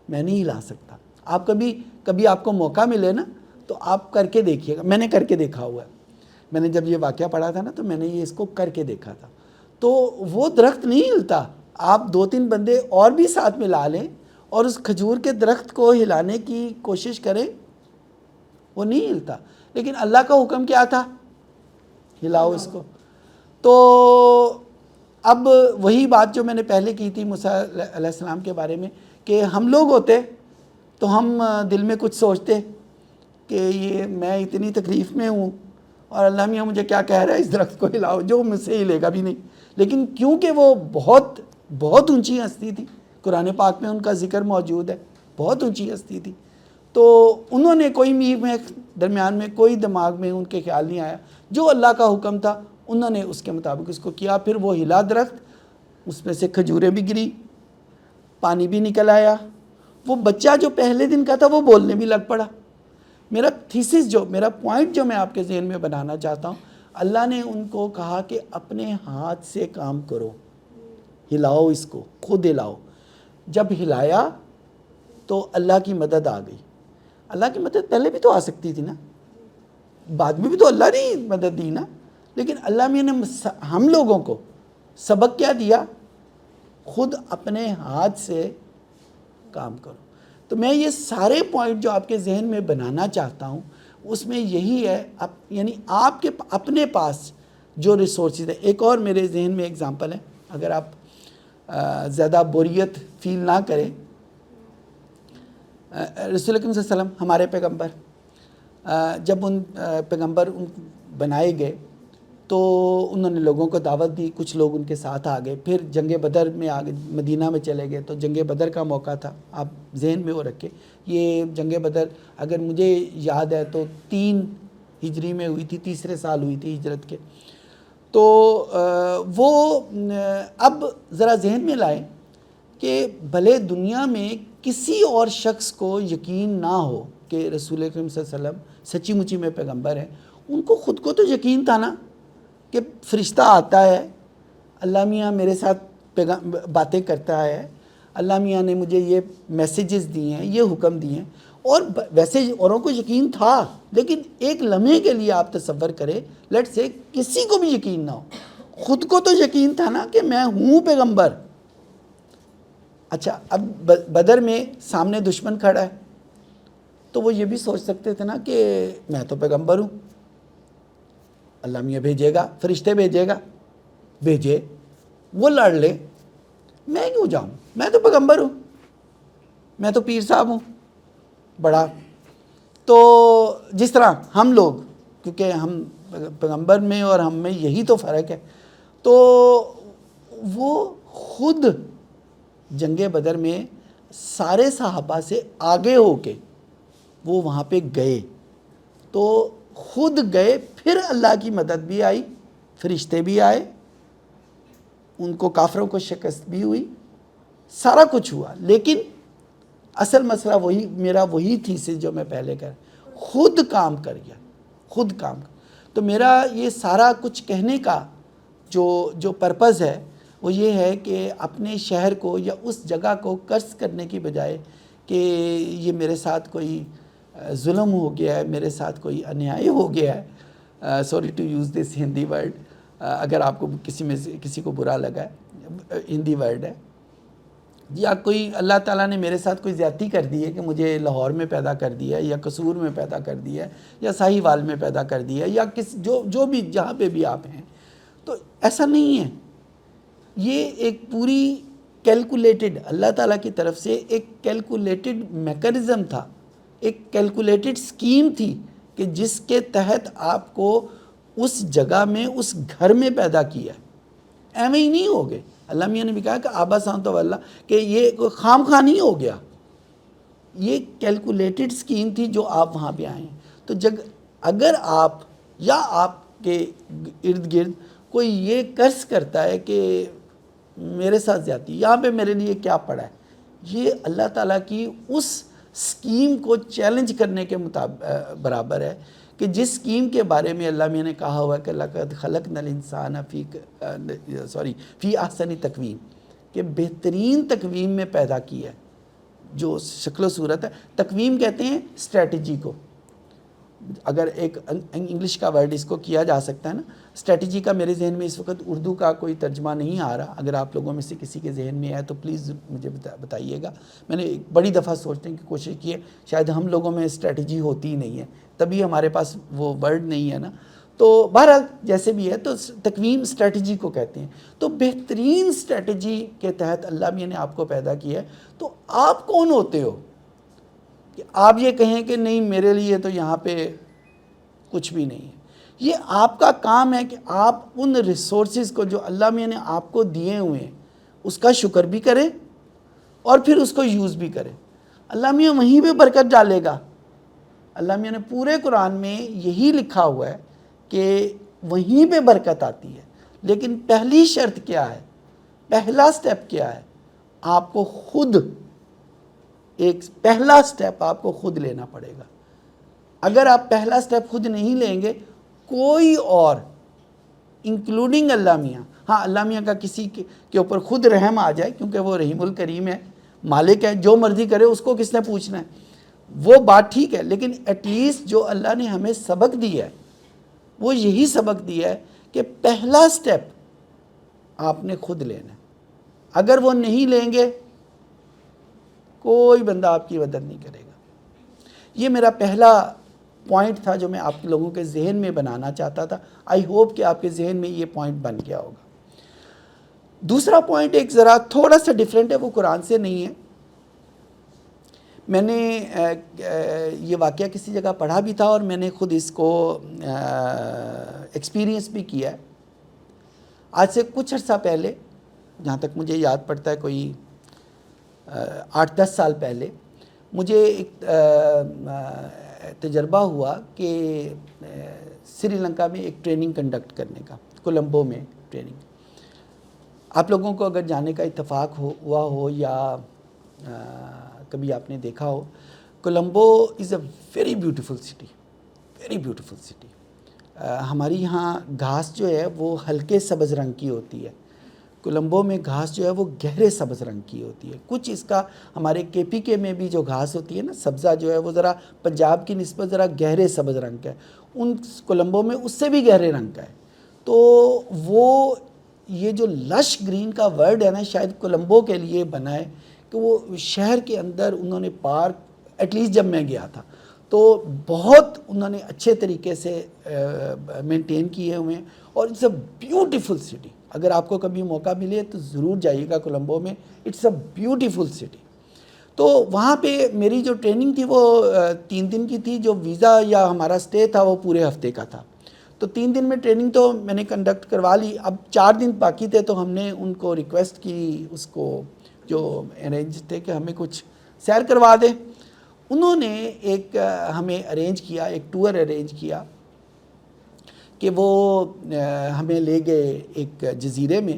میں نہیں ہلا سکتا. آپ کبھی آپ کو موقع ملے نا تو آپ کر کے دیکھیے گا. میں نے کر کے دیکھا ہوا ہے. میں نے جب یہ واقعہ پڑھا تھا نا تو میں نے یہ اس کو کر کے دیکھا تھا. تو وہ درخت نہیں ہلتا. آپ 2-3 بندے اور بھی ساتھ میں لا لیں اور اس کھجور کے درخت کو ہلانے کی کوشش کریں, وہ نہیں ہلتا. لیکن اللہ کا حکم کیا تھا, ہلاؤ اس کو. تو اب وہی بات جو میں نے پہلے کی تھی موسیٰ علیہ السلام کے بارے میں, کہ ہم لوگ ہوتے تو ہم دل میں کچھ سوچتے کہ یہ میں اتنی تکلیف میں ہوں اور اللہ میاں مجھے کیا کہہ رہا ہے, اس درخت کو ہلاؤ, جو مجھ سے ہلے گا بھی نہیں. لیکن کیونکہ وہ بہت بہت اونچی ہستی تھی، قرآن پاک میں ان کا ذکر موجود ہے، بہت اونچی ہستی تھی. تو انہوں نے کوئی میں درمیان میں کوئی دماغ میں ان کے خیال نہیں آیا، جو اللہ کا حکم تھا انہوں نے اس کے مطابق اس کو کیا. پھر وہ ہلا درخت، اس میں سے کھجوریں بھی گری، پانی بھی نکل آیا. وہ بچہ جو پہلے دن کا تھا وہ بولنے بھی لگ پڑا. میرا تھیسس میرا پوائنٹ جو میں آپ کے ذہن میں بنانا چاہتا ہوں، اللہ نے ان کو کہا کہ اپنے ہاتھ سے کام کرو، ہلاؤ، اس کو خود ہلاؤ. جب ہلایا تو اللہ کی مدد آ گئی. اللہ کی مدد پہلے بھی تو آ سکتی تھی نا، بعد میں بھی تو اللہ نے مدد دی نا. لیکن اللہ نے ہم لوگوں کو سبق کیا دیا؟ خود اپنے ہاتھ سے کام کرو. تو میں یہ سارے پوائنٹ جو آپ کے ذہن میں بنانا چاہتا ہوں اس میں یہی ہے، یعنی آپ کے اپنے پاس جو ریسورسز ہیں. ایک اور میرے ذہن میں ایگزامپل ہے، اگر آپ زیادہ بوریت فیل نہ کریں. رسول اکرم صلی اللہ علیہ وسلم ہمارے پیغمبر، جب ان پیغمبر بنائے گئے تو انہوں نے لوگوں کو دعوت دی، کچھ لوگ ان کے ساتھ آ گئے. پھر جنگ بدر میں آگے مدینہ میں چلے گئے، تو جنگ بدر کا موقع تھا. آپ ذہن میں وہ رکھیں، یہ جنگ بدر اگر مجھے یاد ہے تو 3 ہجری میں ہوئی تھی، تیسرے سال ہوئی تھی ہجرت کے. تو وہ اب ذرا ذہن میں لائیں کہ بھلے دنیا میں کسی اور شخص کو یقین نہ ہو کہ رسول اکرم صلی اللہ علیہ وسلم سچی مچی میں پیغمبر ہیں، ان کو خود کو تو یقین تھا نا کہ فرشتہ آتا ہے، اللہ میاں میرے ساتھ باتیں کرتا ہے، اللہ میاں نے مجھے یہ میسیجز دیے ہیں، یہ حکم دیے ہیں. اور ویسے اوروں کو یقین تھا، لیکن ایک لمحے کے لیے آپ تصور کریں، لیٹ سے کسی کو بھی یقین نہ ہو، خود کو تو یقین تھا نا کہ میں ہوں پیغمبر. اچھا، اب بدر میں سامنے دشمن کھڑا ہے تو وہ یہ بھی سوچ سکتے تھے نا کہ میں تو پیغمبر ہوں، اللہ میاں بھیجے گا، فرشتے بھیجے گا، بھیجے، وہ لڑ لے، میں کیوں جاؤں، میں تو پیغمبر ہوں، میں تو پیر صاحب ہوں بڑا. تو جس طرح ہم لوگ، کیونکہ ہم پیغمبر میں اور ہم میں یہی تو فرق ہے، تو وہ خود جنگ بدر میں سارے صحابہ سے آگے ہو کے وہ وہاں پہ گئے. تو خود گئے، پھر اللہ کی مدد بھی آئی، فرشتے بھی آئے، ان کو کافروں کو شکست بھی ہوئی، سارا کچھ ہوا. لیکن اصل مسئلہ میرا وہی تھیسس جو میں پہلے کر، خود کام کر گیا، خود کام کر. تو میرا یہ سارا کچھ کہنے کا جو پرپز ہے وہ یہ ہے کہ اپنے شہر کو یا اس جگہ کو قرض کرنے کی بجائے کہ یہ میرے ساتھ کوئی ظلم ہو گیا ہے، میرے ساتھ کوئی انیائی ہو گیا ہے، sorry to use this Hindi word, اگر آپ کو کسی کو برا لگا ہے، ہندی ورڈ ہے، یا کوئی اللہ تعالیٰ نے میرے ساتھ کوئی زیادتی کر دی ہے کہ مجھے لاہور میں پیدا کر دیا ہے، یا قصور میں پیدا کر دیا ہے، یا ساہیوال میں پیدا کر دیا ہے، یا جو بھی جہاں پہ بھی آپ ہیں. تو ایسا نہیں ہے، یہ ایک پوری کیلکولیٹڈ اللہ تعالیٰ کی طرف سے ایک کیلکولیٹڈ میکانزم تھا، ایک کیلکولیٹڈ سکیم تھی کہ جس کے تحت آپ کو اس جگہ میں اس گھر میں پیدا کیا. ایویں ہی نہیں ہو گئے. اللہ میاں نے بھی کہا کہ آبا سانتو واللہ، کہ یہ کوئی خام خواہ نہیں ہو گیا، یہ کیلکولیٹڈ سکیم تھی جو آپ وہاں پہ آئے ہیں. تو اگر آپ یا آپ کے ارد گرد کوئی یہ قرض کرتا ہے کہ میرے ساتھ زیادتی، یہاں پہ میرے لیے کیا پڑا ہے، یہ اللہ تعالیٰ کی اس سکیم کو چیلنج کرنے کے برابر ہے کہ جس سکیم کے بارے میں اللہ میں نے کہا ہوا کہ لَقَدْ خَلَقْنَا الْإِنسَانَ فی احسن تقویم، کہ بہترین تقویم میں پیدا کیا ہے. جو شکل و صورت ہے، تقویم کہتے ہیں اسٹریٹجی کو، اگر ایک انگلش کا ورڈ اس کو کیا جا سکتا ہے نا. اسٹریٹجی کا میرے ذہن میں اس وقت اردو کا کوئی ترجمہ نہیں آ رہا، اگر آپ لوگوں میں سے کسی کے ذہن میں ہے تو پلیز مجھے بتائیے گا. میں نے بڑی دفعہ سوچنے کی کوشش کی ہے، شاید ہم لوگوں میں اسٹریٹجی ہوتی ہی نہیں ہے، تبھی ہمارے پاس وہ ورڈ نہیں ہے نا. تو بہرحال جیسے بھی ہے، تو تقویم اسٹریٹجی کو کہتے ہیں. تو بہترین اسٹریٹجی کے تحت اللہ میاں نے آپ کو پیدا کیا ہے. تو آپ کون ہوتے ہو کہ آپ یہ کہیں کہ نہیں میرے لیے تو یہاں پہ کچھ بھی نہیں ہے. یہ آپ کا کام ہے کہ آپ ان ریسورسز کو جو اللہ میاں نے آپ کو دیے ہوئے ہیں اس کا شکر بھی کریں اور پھر اس کو یوز بھی کریں. اللہ میاں وہیں پہ برکت ڈالے گا. اللہ میاں نے پورے قرآن میں یہی لکھا ہوا ہے کہ وہیں پہ برکت آتی ہے. لیکن پہلی شرط کیا ہے؟ پہلا سٹیپ کیا ہے؟ آپ کو خود پہلا سٹیپ آپ کو خود لینا پڑے گا. اگر آپ پہلا سٹیپ خود نہیں لیں گے، کوئی اور انکلوڈنگ اللہ میاں، ہاں اللہ میاں کا کسی کے اوپر خود رحم آ جائے کیونکہ وہ رحیم الکریم ہے، مالک ہے، جو مرضی کرے اس کو کس نے پوچھنا ہے، وہ بات ٹھیک ہے. لیکن ایٹ لیسٹ جو اللہ نے ہمیں سبق دیا ہے وہ یہی سبق دیا ہے کہ پہلا سٹیپ آپ نے خود لینا ہے. اگر وہ نہیں لیں گے کوئی بندہ آپ کی مدد نہیں کرے گا. یہ میرا پہلا پوائنٹ تھا جو میں آپ لوگوں کے ذہن میں بنانا چاہتا تھا. آئی ہوپ کہ آپ کے ذہن میں یہ پوائنٹ بن گیا ہوگا. دوسرا پوائنٹ ایک ذرا تھوڑا سا ڈیفرنٹ ہے، وہ قرآن سے نہیں ہے. میں نے یہ واقعہ کسی جگہ پڑھا بھی تھا اور میں نے خود اس کو ایکسپیرینس بھی کیا ہے. آج سے کچھ عرصہ پہلے، جہاں تک مجھے یاد پڑتا ہے کوئی 8-10 سال پہلے، مجھے ایک تجربہ ہوا کہ سری لنکا میں ایک ٹریننگ کنڈکٹ کرنے کا، کولمبو میں ٹریننگ. آپ لوگوں کو اگر جانے کا اتفاق ہوا ہو یا کبھی آپ نے دیکھا ہو، Colombo is a very beautiful city, very beautiful city. ہماری یہاں گھاس جو ہے وہ ہلکے سبز رنگ کی ہوتی ہے، کولمبو میں گھاس جو ہے وہ گہرے سبز رنگ کی ہوتی ہے. کچھ اس کا ہمارے KPK میں بھی جو گھاس ہوتی ہے نا سبزہ جو ہے وہ ذرا پنجاب کی نسبت ذرا گہرے سبز رنگ کا ہے، ان کولمبو میں اس سے بھی گہرے رنگ کا ہے. تو وہ یہ جو لش گرین کا ورڈ ہے نا شاید کولمبو کے لیے بنا ہے کہ وہ شہر کے اندر انہوں نے پارک، ایٹ لیسٹ جب میں گیا تھا تو بہت انہوں نے اچھے طریقے سے مینٹین کیے ہوئے ہیں. اور اٹس اے بیوٹیفل سٹی. اگر آپ کو کبھی موقع ملے تو ضرور جائیے گا کولمبو میں. It's a beautiful city. تو وہاں پہ میری جو ٹریننگ تھی وہ 3 دن کی تھی. جو ویزا یا ہمارا سٹے تھا وہ پورے ہفتے کا تھا. تو 3 دن میں ٹریننگ تو میں نے کنڈکٹ کروا لی. اب 4 دن باقی تھے تو ہم نے ان کو ریکویسٹ کی، اس کو جو ارینج تھے کہ ہمیں کچھ سیر کروا دیں. انہوں نے ایک ہمیں ارینج کیا، ایک ٹور ارینج کیا کہ وہ ہمیں لے گئے ایک جزیرے میں.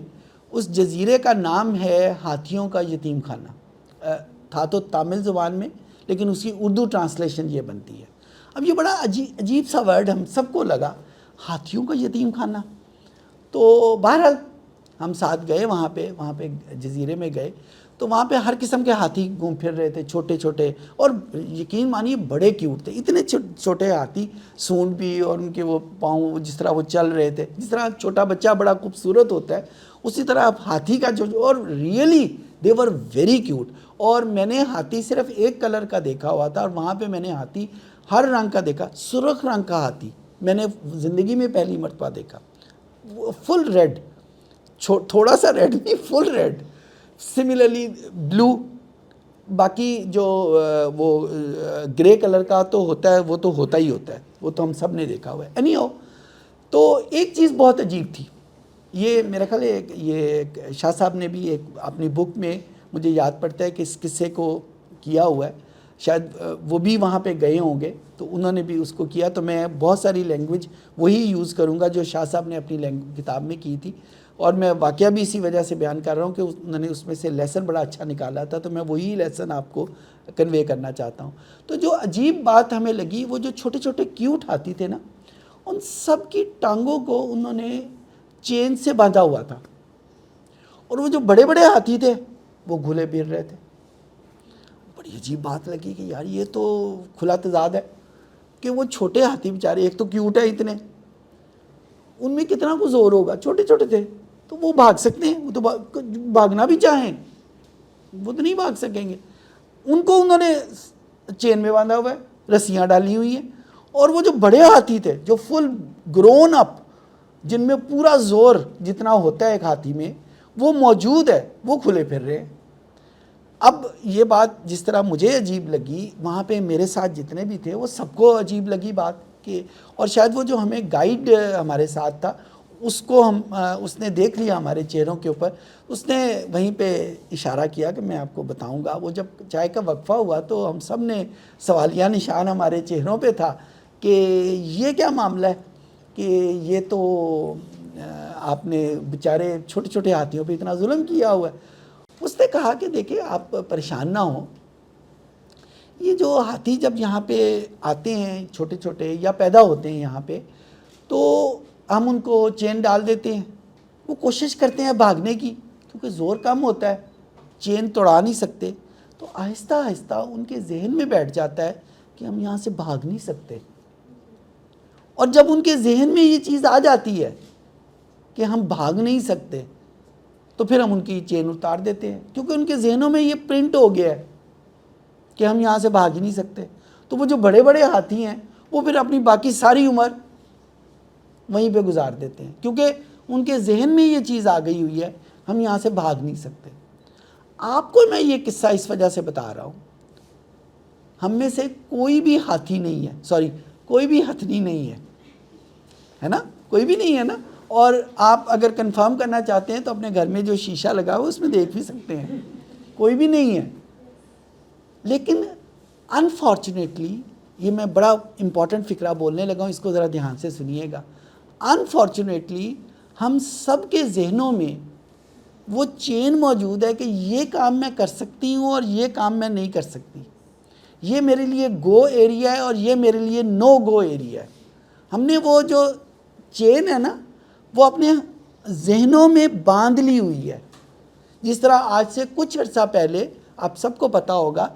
اس جزیرے کا نام ہے ہاتھیوں کا یتیم خانہ. تھا تو تامل زبان میں لیکن اس کی اردو ٹرانسلیشن یہ بنتی ہے. اب یہ بڑا عجیب سا ورڈ ہم سب کو لگا، ہاتھیوں کا یتیم خانہ. تو بہرحال ہم ساتھ گئے وہاں پہ جزیرے میں گئے تو وہاں پہ ہر قسم کے ہاتھی گھوم پھر رہے تھے، چھوٹے چھوٹے، اور یقین مانیے بڑے کیوٹ تھے. اتنے چھوٹے ہاتھی، سونڈ بھی، اور ان کے وہ پاؤں جس طرح وہ چل رہے تھے، جس طرح چھوٹا بچہ بڑا خوبصورت ہوتا ہے اسی طرح اب ہاتھی کا جو، اور really they were very cute. اور میں نے ہاتھی صرف ایک کلر کا دیکھا ہوا تھا اور وہاں پہ میں نے ہاتھی ہر رنگ کا دیکھا. سرخ رنگ کا ہاتھی میں نے زندگی میں پہلی مرتبہ دیکھا، فل ریڈ، تھوڑا سا ریڈ نہیں، فل ریڈ. سملرلی بلو. باقی جو وہ گرے کلر کا تو ہوتا ہے وہ تو ہوتا ہی ہوتا ہے، وہ تو ہم سب نے دیکھا ہوا ہے. اینی ہو، تو ایک چیز بہت عجیب تھی. یہ میرا خیال ہے یہ شاہ صاحب نے بھی ایک اپنی بک میں، مجھے یاد پڑتا ہے کہ اس قصے کو کیا ہوا ہے، شاید وہ بھی وہاں پہ گئے ہوں گے تو انہوں نے بھی اس کو کیا. تو میں بہت ساری لینگویج وہی یوز کروں گا جو شاہ صاحب نے اپنی کتاب میں کی تھی. اور میں واقعہ بھی اسی وجہ سے بیان کر رہا ہوں کہ انہوں نے اس میں سے لیسن بڑا اچھا نکالا تھا، تو میں وہی لیسن آپ کو کنوے کرنا چاہتا ہوں. تو جو عجیب بات ہمیں لگی، وہ جو چھوٹے چھوٹے کیوٹ ہاتھی تھے نا، ان سب کی ٹانگوں کو انہوں نے چین سے باندھا ہوا تھا، اور وہ جو بڑے بڑے ہاتھی تھے وہ گھلے پھر رہے تھے. بڑی عجیب بات لگی کہ یار یہ تو کھلا تضاد ہے کہ وہ چھوٹے ہاتھی بیچارے، ایک تو کیوٹ ہے اتنے، ان میں کتنا کو زور ہوگا، چھوٹے چھوٹے تھے تو وہ بھاگ سکتے ہیں، وہ تو بھاگنا بھی چاہیں وہ تو نہیں بھاگ سکیں گے. ان کو انہوں نے چین میں باندھا ہوا ہے، رسیاں ڈالی ہوئی ہیں. اور وہ جو بڑے ہاتھی تھے جو فل گرون اپ، جن میں پورا زور جتنا ہوتا ہے ایک ہاتھی میں وہ موجود ہے، وہ کھلے پھر رہے ہیں. اب یہ بات جس طرح مجھے عجیب لگی، وہاں پہ میرے ساتھ جتنے بھی تھے وہ سب کو عجیب لگی بات کہ، اور شاید وہ جو ہمیں گائیڈ ہمارے ساتھ تھا اس کو اس نے دیکھ لیا ہمارے چہروں کے اوپر. اس نے وہیں پہ اشارہ کیا کہ میں آپ کو بتاؤں گا. وہ جب چائے کا وقفہ ہوا تو ہم سب نے سوالیہ نشان ہمارے چہروں پہ تھا کہ یہ کیا معاملہ ہے کہ یہ تو آپ نے بیچارے چھوٹے چھوٹے ہاتھیوں پہ اتنا ظلم کیا ہوا ہے. اس نے کہا کہ دیکھیں آپ پریشان نہ ہوں, یہ جو ہاتھی جب یہاں پہ آتے ہیں چھوٹے چھوٹے یا پیدا ہوتے ہیں یہاں پہ, تو ہم ان کو چین ڈال دیتے ہیں, وہ کوشش کرتے ہیں بھاگنے کی کیونکہ زور کم ہوتا ہے, چین توڑا نہیں سکتے. تو آہستہ آہستہ ان کے ذہن میں بیٹھ جاتا ہے کہ ہم یہاں سے بھاگ نہیں سکتے. اور جب ان کے ذہن میں یہ چیز آ جاتی ہے کہ ہم بھاگ نہیں سکتے, تو پھر ہم ان کی چین اتار دیتے ہیں, کیونکہ ان کے ذہنوں میں یہ پرنٹ ہو گیا ہے کہ ہم یہاں سے بھاگ ہی نہیں سکتے. تو وہ جو بڑے بڑے ہاتھی ہیں وہ پھر اپنی باقی ساری عمر وہیں پہ گزار دیتے ہیں, کیونکہ ان کے ذہن میں یہ چیز آ گئی ہوئی ہے ہم یہاں سے بھاگ نہیں سکتے. آپ کو میں یہ قصہ اس وجہ سے بتا رہا ہوں, ہم میں سے کوئی بھی ہاتھی نہیں ہے, کوئی بھی ہتھنی نہیں ہے نا, کوئی بھی نہیں ہے نا. اور آپ اگر کنفرم کرنا چاہتے ہیں تو اپنے گھر میں جو شیشہ لگا ہو اس میں دیکھ بھی سکتے ہیں, کوئی بھی نہیں ہے. لیکن انفارچونیٹلی, یہ میں بڑا امپورٹنٹ فقرہ بولنے لگا ہوں, اس کو ذرا دھیان سے سنیے گا. انفارچونیٹلی ہم سب کے ذہنوں میں وہ چین موجود ہے کہ یہ کام میں کر سکتی ہوں اور یہ کام میں نہیں کر سکتی, یہ میرے لیے گو ایریا ہے اور یہ میرے لیے نو گو ایریا ہے. ہم نے وہ جو چین ہے نا وہ اپنے ذہنوں میں باندھ لی ہوئی ہے. جس طرح آج سے کچھ عرصہ پہلے آپ سب کو پتہ ہوگا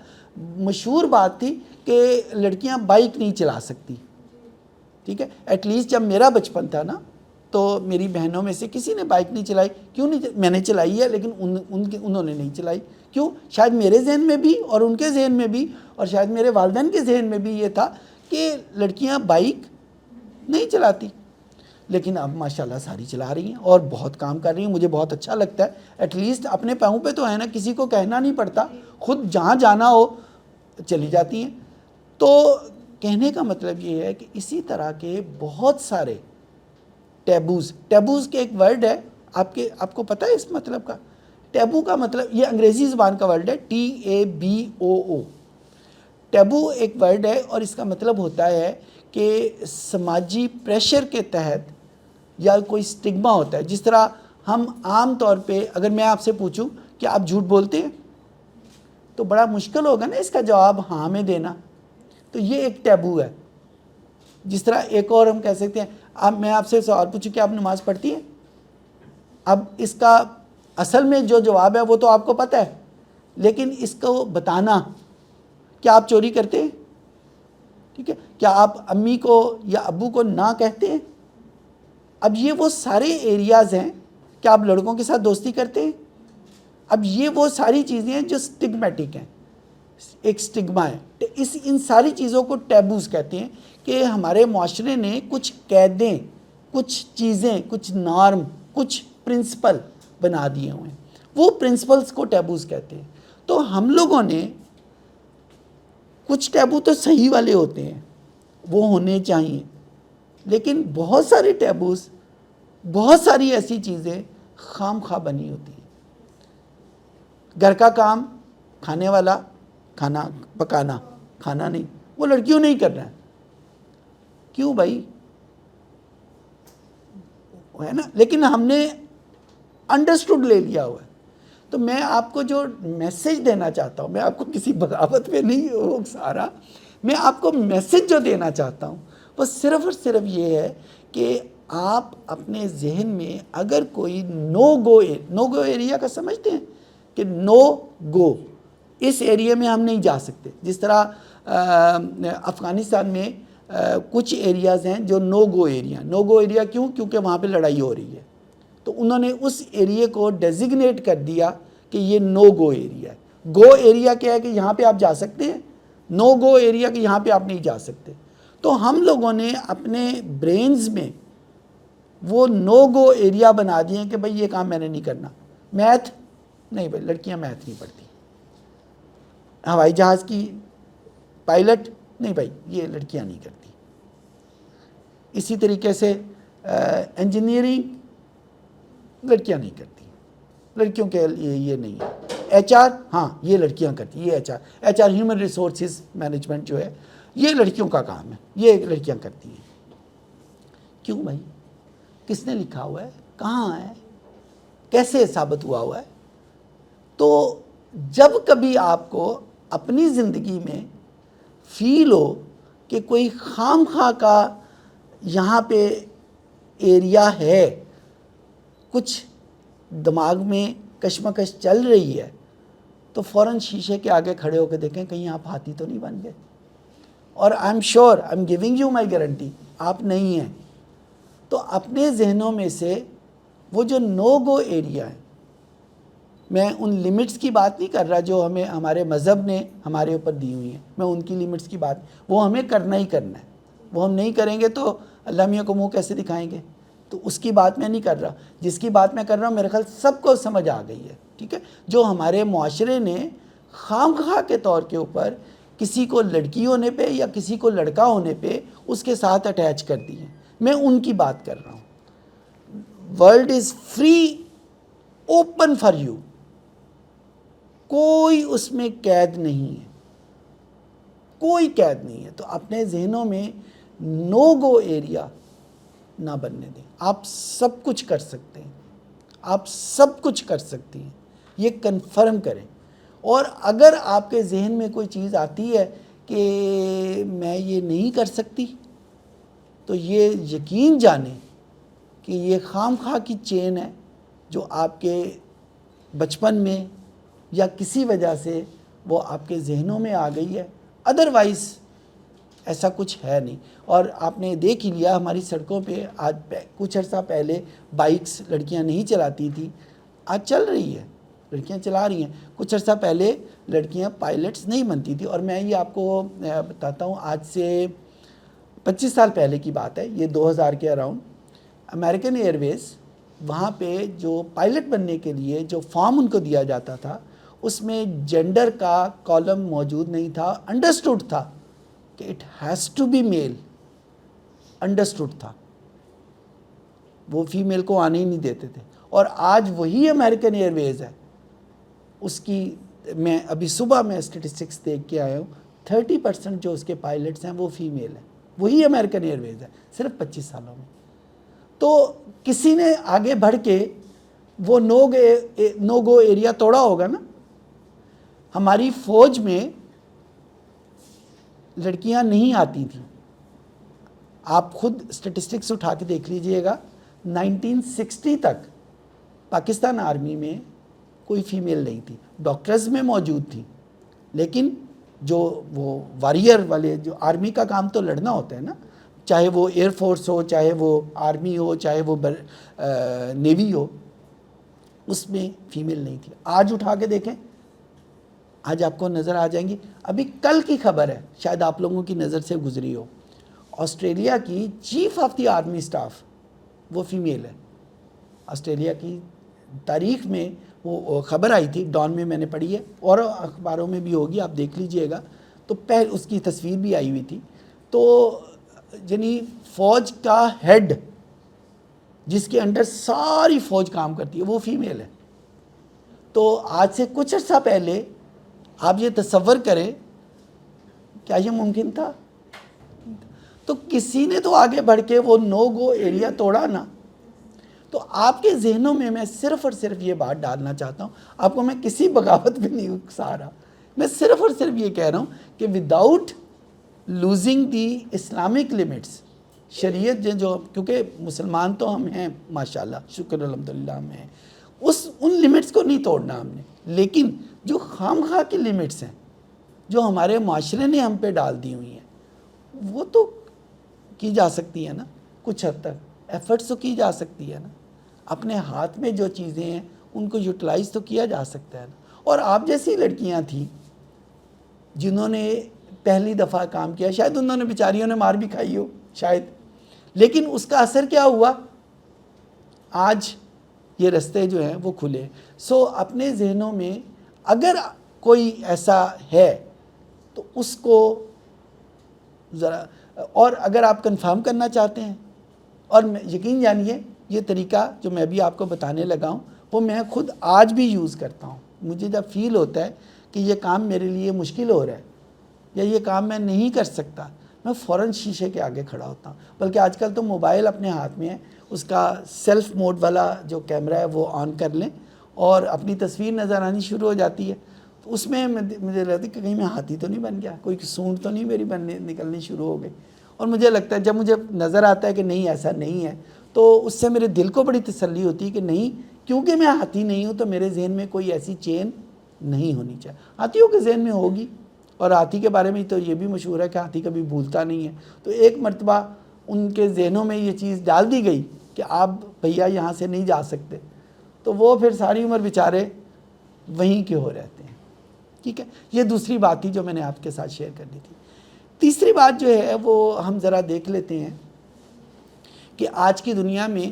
مشہور بات تھی کہ لڑکیاں بائک نہیں چلا سکتی, ٹھیک ہے. ایٹ لیسٹ جب میرا بچپن تھا نا تو میری بہنوں میں سے کسی نے بائک نہیں چلائی. کیوں نہیں؟ میں نے چلائی ہے لیکن انہوں نے نہیں چلائی. کیوں؟ شاید میرے ذہن میں بھی اور ان کے ذہن میں بھی اور شاید میرے والدین کے ذہن میں بھی یہ تھا کہ لڑکیاں بائک نہیں چلاتی. لیکن اب ماشاءاللہ ساری چلا رہی ہیں اور بہت کام کر رہی ہیں, مجھے بہت اچھا لگتا ہے. ایٹ لیسٹ اپنے پاؤں پہ تو ہے نا, کسی کو کہنا نہیں پڑتا, خود جہاں جانا ہو چلی جاتی ہیں. تو کہنے کا مطلب یہ ہے کہ اسی طرح کے بہت سارے ٹیبوز کے ایک ورڈ ہے, آپ کو پتہ ہے اس مطلب کا؟ ٹیبو کا مطلب, یہ انگریزی زبان کا ورڈ ہے, TABOO. ٹیبو ایک ورڈ ہے اور اس کا مطلب ہوتا ہے کہ سماجی پریشر کے تحت یا کوئی سٹگما ہوتا ہے. جس طرح ہم عام طور پہ اگر میں آپ سے پوچھوں کہ آپ جھوٹ بولتے ہیں تو بڑا مشکل ہوگا نا اس کا جواب ہاں میں دینا, تو یہ ایک ٹیبو ہے. جس طرح ایک اور ہم کہہ سکتے ہیں, اب میں آپ سے سوال پوچھوں کہ آپ نماز پڑھتی ہیں, اب اس کا اصل میں جو جواب ہے وہ تو آپ کو پتہ ہے, لیکن اس کو بتانا, کیا آپ چوری کرتے ہیں؟ ٹھیک ہے, کیا آپ امی کو یا ابو کو نہ کہتے ہیں؟ اب یہ وہ سارے ایریاز ہیں. کیا آپ لڑکوں کے ساتھ دوستی کرتے ہیں؟ اب یہ وہ ساری چیزیں ہیں جو سٹگمیٹک ہیں, ایک سٹگما ہے. ان ساری چیزوں کو ٹیبوز کہتے ہیں کہ ہمارے معاشرے نے کچھ قیدیں, کچھ چیزیں, کچھ نارم, کچھ پرنسپل بنا دیے ہوئے ہیں. وہ پرنسپلز کو ٹیبوز کہتے ہیں. تو ہم لوگوں نے کچھ ٹیبو تو صحیح والے ہوتے ہیں, وہ ہونے چاہیے, لیکن بہت سارے ٹیبوز, بہت ساری ایسی چیزیں خام خواہ بنی ہوتی ہیں. گھر کا کام کھانے والا, کھانا پکانا, کھانا نہیں, وہ لڑکیوں نہیں کر رہا ہے. کیوں بھائی؟ ہے نا, لیکن ہم نے انڈرسٹوڈ لے لیا ہوا ہے. تو میں آپ کو جو میسج دینا چاہتا ہوں, میں آپ کو کسی بغاوت میں نہیں اکسا رہا, میں آپ کو میسج جو دینا چاہتا ہوں وہ صرف اور صرف یہ ہے کہ آپ اپنے ذہن میں اگر کوئی نو گو ایریا کا سمجھتے ہیں کہ نو گو, اس ایریے میں ہم نہیں جا سکتے. جس طرح افغانستان میں کچھ ایریاز ہیں جو نو گو ایریا. کیوں؟ کیونکہ وہاں پہ لڑائی ہو رہی ہے, تو انہوں نے اس ایریے کو ڈیزگنیٹ کر دیا کہ یہ نو گو ایریا ہے. گو ایریا کیا ہے کہ یہاں پہ آپ جا سکتے ہیں, نو گو ایریا کہ یہاں پہ آپ نہیں جا سکتے. تو ہم لوگوں نے اپنے برینز میں وہ نو گو ایریا بنا دیے ہیں کہ بھئی یہ کام میں نے نہیں کرنا. میتھ نہیں بھائی, لڑکیاں میتھ نہیں پڑھتی. ہوائی جہاز کی پائلٹ نہیں بھائی, یہ لڑکیاں نہیں کرتی. اسی طریقے سے انجینئرنگ لڑکیاں نہیں کرتی، لڑکیوں کے لیے یہ نہیں ہے. ایچ آر ہاں یہ لڑکیاں کرتی ہیں، یہ H R human resources management جو ہے یہ لڑکیوں کا کام ہے، یہ لڑکیاں کرتی ہیں. کیوں بھائی؟ کس نے لکھا ہوا ہے؟ کہاں ہے؟ کیسے ثابت ہوا ہے؟ تو جب کبھی آپ کو اپنی زندگی میں فیل ہو کہ کوئی خام خواہ کا یہاں پہ ایریا ہے، کچھ دماغ میں کشمکش چل رہی ہے، تو فوراً شیشے کے آگے کھڑے ہو کے دیکھیں کہیں آپ ہاتھی تو نہیں بن گئے. اور I am sure, I am giving you my guarantee, آپ نہیں ہیں. تو اپنے ذہنوں میں سے وہ جو نو گو ایریا ہے، میں ان لمٹس کی بات نہیں کر رہا جو ہمیں ہمارے مذہب نے ہمارے اوپر دی ہوئی ہیں، میں ان کی لمٹس کی بات، وہ ہمیں کرنا ہی کرنا ہے. وہ ہم نہیں کریں گے تو اللہ میاں کو منہ کیسے دکھائیں گے؟ تو اس کی بات میں نہیں کر رہا. جس کی بات میں کر رہا ہوں میرے خیال سب کو سمجھ آ گئی ہے، ٹھیک ہے؟ جو ہمارے معاشرے نے خام خواہ کے طور کے اوپر کسی کو لڑکی ہونے پہ یا کسی کو لڑکا ہونے پہ اس کے ساتھ اٹیچ کر دی ہیں، میں ان کی بات کر رہا ہوں. World is free, open for you, کوئی اس میں قید نہیں ہے، کوئی قید نہیں ہے. تو اپنے ذہنوں میں نو گو ایریا نہ بننے دیں. آپ سب کچھ کر سکتے ہیں، آپ سب کچھ کر سکتی ہیں، یہ کنفرم کریں. اور اگر آپ کے ذہن میں کوئی چیز آتی ہے کہ میں یہ نہیں کر سکتی، تو یہ یقین جانیں کہ یہ خام خواہ کی چین ہے جو آپ کے بچپن میں یا کسی وجہ سے وہ آپ کے ذہنوں میں آ گئی ہے. ادروائز ایسا کچھ ہے نہیں. اور آپ نے دیکھ ہی لیا ہماری سڑکوں پہ آج کچھ عرصہ پہلے بائکس لڑکیاں نہیں چلاتی تھیں، آج چل رہی ہے، لڑکیاں چلا رہی ہیں. کچھ عرصہ پہلے لڑکیاں پائلٹس نہیں بنتی تھیں. اور میں یہ آپ کو بتاتا ہوں، آج سے 25 سال پہلے کی بات ہے، یہ 2000 کے اراؤنڈ، امریکن ایئر ویز وہاں پہ جو پائلٹ بننے کے لیے جو فارم ان کو دیا جاتا تھا اس میں جینڈر کا کالم موجود نہیں تھا. انڈرسٹوڈ تھا کہ it has to be male, understood تھا، وہ فیمیل کو آنے ہی نہیں دیتے تھے. اور آج وہی امریکن ایئر ویز ہے، اس کی میں ابھی صبح میں اسٹیٹسٹکس دیکھ کے آیا ہوں، 30% جو اس کے پائلٹس ہیں وہ فیمیل ہیں. وہی امریکن ایئر ویز ہے، صرف 25 سالوں میں. تو کسی نے آگے بڑھ کے وہ نو گو ایریا توڑا ہوگا نا. ہماری فوج میں لڑکیاں نہیں آتی تھیں، آپ خود اسٹیٹسٹکس اٹھا کے دیکھ لیجئے گا. 1960 تک پاکستان آرمی میں کوئی فیمیل نہیں تھی. ڈاکٹرز میں موجود تھی، لیکن جو وہ واریر والے، جو آرمی کا کام تو لڑنا ہوتا ہے نا، چاہے وہ ایئر فورس ہو، چاہے وہ آرمی ہو، چاہے وہ نیوی ہو، اس میں فیمیل نہیں تھی. آج اٹھا کے دیکھیں، آج آپ کو نظر آ جائیں گی. ابھی کل کی خبر ہے، شاید آپ لوگوں کی نظر سے گزری ہو، آسٹریلیا کی chief of the army staff وہ فیمیل ہے. آسٹریلیا کی تاریخ میں وہ خبر آئی تھی، ڈان میں نے پڑھی ہے، اور اخباروں میں بھی ہوگی، آپ دیکھ لیجئے گا. تو اس کی تصویر بھی آئی ہوئی تھی. تو یعنی فوج کا ہیڈ جس کے انڈر ساری فوج کام کرتی ہے وہ فیمیل ہے. تو آج سے کچھ عرصہ پہلے آپ یہ تصور کریں، کیا یہ ممکن تھا؟ تو کسی نے تو آگے بڑھ کے وہ نو گو ایریا توڑا نا. تو آپ کے ذہنوں میں میں صرف اور صرف یہ بات ڈالنا چاہتا ہوں، آپ کو میں کسی بغاوت بھی نہیں اکسا رہا، میں صرف اور صرف یہ کہہ رہا ہوں کہ without losing the Islamic limits, شریعت جو، کیونکہ مسلمان تو ہم ہیں ماشاءاللہ، شکر الحمدللہ ہم ہیں، ان لمٹس کو نہیں توڑنا ہم نے. لیکن جو خام خواہ کی لمٹس ہیں جو ہمارے معاشرے نے ہم پہ ڈال دی ہوئی ہیں، وہ تو کی جا سکتی ہے نا، کچھ حد تک ایفرٹس تو کی جا سکتی ہے نا. اپنے ہاتھ میں جو چیزیں ہیں ان کو یوٹیلائز تو کیا جا سکتا ہے نا. اور آپ جیسی لڑکیاں تھیں جنہوں نے پہلی دفعہ کام کیا، شاید انہوں نے بیچاریوں نے مار بھی کھائی ہو شاید، لیکن اس کا اثر کیا ہوا؟ آج یہ رستے جو ہیں وہ کھلے. سو اپنے ذہنوں میں اگر کوئی ایسا ہے تو اس کو ذرا، اور اگر آپ کنفرم کرنا چاہتے ہیں اور یقین جانیے یہ طریقہ جو میں بھی آپ کو بتانے لگا ہوں وہ میں خود آج بھی یوز کرتا ہوں. مجھے جب فیل ہوتا ہے کہ یہ کام میرے لیے مشکل ہو رہا ہے یا یہ کام میں نہیں کر سکتا, میں فوراً شیشے کے آگے کھڑا ہوتا ہوں. بلکہ آج کل تو موبائل اپنے ہاتھ میں ہے, اس کا سیلف موڈ والا جو کیمرہ ہے وہ آن کر لیں اور اپنی تصویر نظر آنی شروع ہو جاتی ہے. تو اس میں مجھے لگتا ہے کہ کہیں میں ہاتھی تو نہیں بن گیا, کوئی سونڈ تو نہیں میری نکلنی شروع ہو گئی. اور مجھے لگتا ہے جب مجھے نظر آتا ہے کہ نہیں ایسا نہیں ہے, تو اس سے میرے دل کو بڑی تسلی ہوتی ہے کہ نہیں, کیونکہ میں ہاتھی نہیں ہوں تو میرے ذہن میں کوئی ایسی چین نہیں ہونی چاہیے. ہاتھیوں کے ذہن میں ہوگی, اور ہاتھی کے بارے میں تو یہ بھی مشہور ہے کہ ہاتھی کبھی بھولتا نہیں ہے. تو ایک مرتبہ ان کے ذہنوں میں یہ چیز ڈال دی گئی کہ آپ بھیا یہاں سے نہیں جا سکتے, تو وہ پھر ساری عمر بیچارے وہیں کے ہو رہتے ہیں. ٹھیک ہے, یہ دوسری بات تھی جو میں نے آپ کے ساتھ شیئر کرنی تھی. تیسری بات جو ہے وہ ہم ذرا دیکھ لیتے ہیں کہ آج کی دنیا میں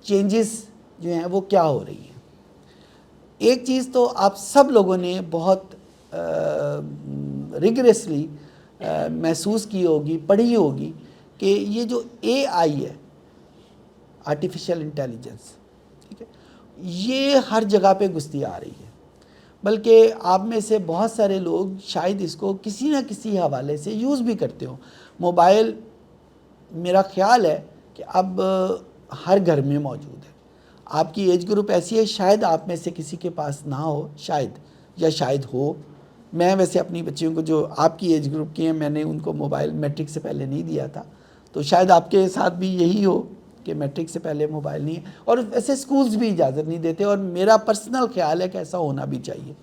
چینجز جو ہیں وہ کیا ہو رہی ہیں. ایک چیز تو آپ سب لوگوں نے بہت ریگریسلی محسوس کی ہوگی, پڑھی ہوگی, کہ یہ جو اے آئی ہے, آرٹیفیشل انٹیلیجنس, ٹھیک ہے, یہ ہر جگہ پہ گھستی آ رہی ہے. بلکہ آپ میں سے بہت سارے لوگ شاید اس کو کسی نہ کسی حوالے سے یوز بھی کرتے ہوں. موبائل میرا خیال ہے کہ اب ہر گھر میں موجود ہے. آپ کی ایج گروپ ایسی ہے, شاید آپ میں سے کسی کے پاس نہ ہو, شاید, یا شاید ہو. میں ویسے اپنی بچیوں کو جو آپ کی ایج گروپ کی ہیں, میں نے ان کو موبائل میٹرک سے پہلے نہیں دیا تھا, تو شاید آپ کے ساتھ بھی یہی ہو کہ میٹرک سے پہلے موبائل نہیں ہے. اور ویسے سکولز بھی اجازت نہیں دیتے, اور میرا پرسنل خیال ہے کہ ایسا ہونا بھی چاہیے.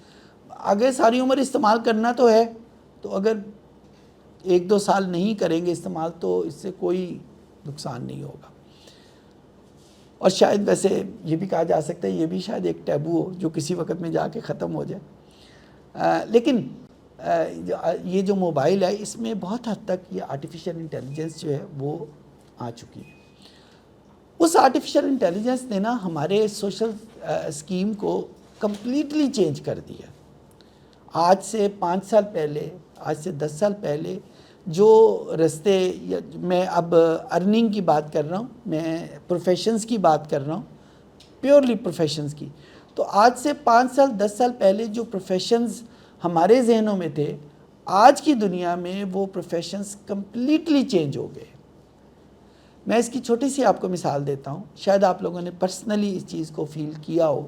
اگر ساری عمر استعمال کرنا تو ہے, تو اگر 1-2 سال نہیں کریں گے استعمال تو اس سے کوئی نقصان نہیں ہوگا. اور شاید ویسے یہ بھی کہا جا سکتا ہے یہ بھی شاید ایک ٹیبو ہو جو کسی وقت میں جا کے ختم ہو جائے. لیکن یہ جو موبائل ہے اس میں بہت حد تک یہ آرٹیفیشل انٹیلیجنس جو ہے وہ آ چکی ہے. اس آرٹیفیشل انٹیلیجنس نے نا ہمارے سوشل اسکیم کو کمپلیٹلی چینج کر دیا. آج سے 5 سال پہلے, آج سے 10 سال پہلے جو رستے, میں اب ارننگ کی بات کر رہا ہوں, میں پروفیشنز کی بات کر رہا ہوں, پیورلی پروفیشنز کی, تو آج سے 5 سال 10 سال پہلے جو پروفیشنز ہمارے ذہنوں میں تھے, آج کی دنیا میں وہ پروفیشنز کمپلیٹلی چینج ہو گئے. میں اس کی چھوٹی سی آپ کو مثال دیتا ہوں, شاید آپ لوگوں نے پرسنلی اس چیز کو فیل کیا ہو.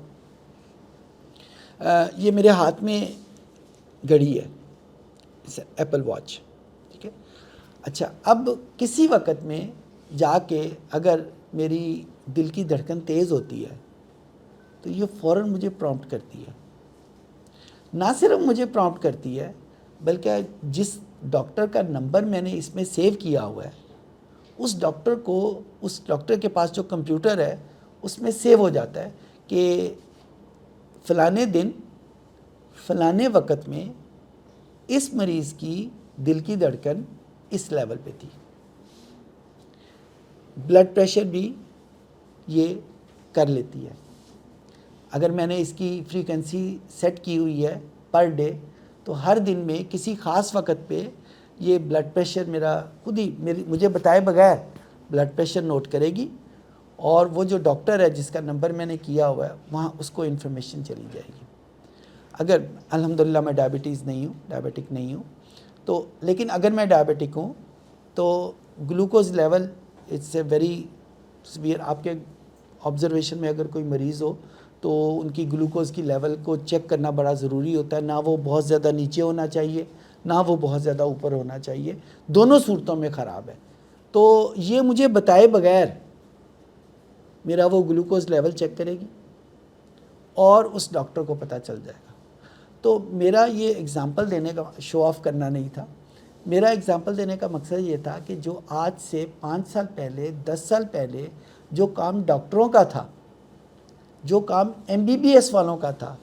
یہ میرے ہاتھ میں گھڑی ہے, ایپل واچ, ٹھیک ہے. اچھا, اب کسی وقت میں جا کے اگر میری دل کی دھڑکن تیز ہوتی ہے تو یہ فوراً مجھے پرومپٹ کرتی ہے. نہ صرف مجھے پرومپٹ کرتی ہے بلکہ جس ڈاکٹر کا نمبر میں نے اس میں سیو کیا ہوا ہے, اس ڈاکٹر کے پاس جو کمپیوٹر ہے اس میں سیو ہو جاتا ہے کہ فلانے دن فلانے وقت میں اس مریض کی دل کی دھڑکن اس لیول پہ تھی. بلڈ پریشر بھی یہ کر لیتی ہے. اگر میں نے اس کی فریکوینسی سیٹ کی ہوئی ہے پر ڈے, تو ہر دن میں کسی خاص وقت پہ یہ بلڈ پریشر میرا خود ہی مجھے بتائے بغیر بلڈ پریشر نوٹ کرے گی, اور وہ جو ڈاکٹر ہے جس کا نمبر میں نے کیا ہوا ہے وہاں اس کو انفارمیشن چلی جائے گی. اگر الحمدللہ میں ڈائبٹیز نہیں ہوں, ڈائبٹک نہیں ہوں, تو لیکن اگر میں ڈائبٹک ہوں تو glucose level it's a very severe. آپ کے آبزرویشن میں اگر کوئی مریض ہو تو ان کی گلوکوز کی لیول کو چیک کرنا بڑا ضروری ہوتا ہے. نہ وہ بہت زیادہ نیچے ہونا چاہیے, نہ وہ بہت زیادہ اوپر ہونا چاہیے, دونوں صورتوں میں خراب ہے. تو یہ مجھے بتائے بغیر میرا وہ گلوکوز لیول چیک کرے گی اور اس ڈاکٹر کو پتہ چل جائے گا. تو میرا یہ اگزامپل دینے کا شو آف کرنا نہیں تھا, میرا اگزامپل دینے کا مقصد یہ تھا کہ جو آج سے 5 سال پہلے 10 سال پہلے جو کام ڈاکٹروں کا تھا, جو کام MBBS والوں کا تھا,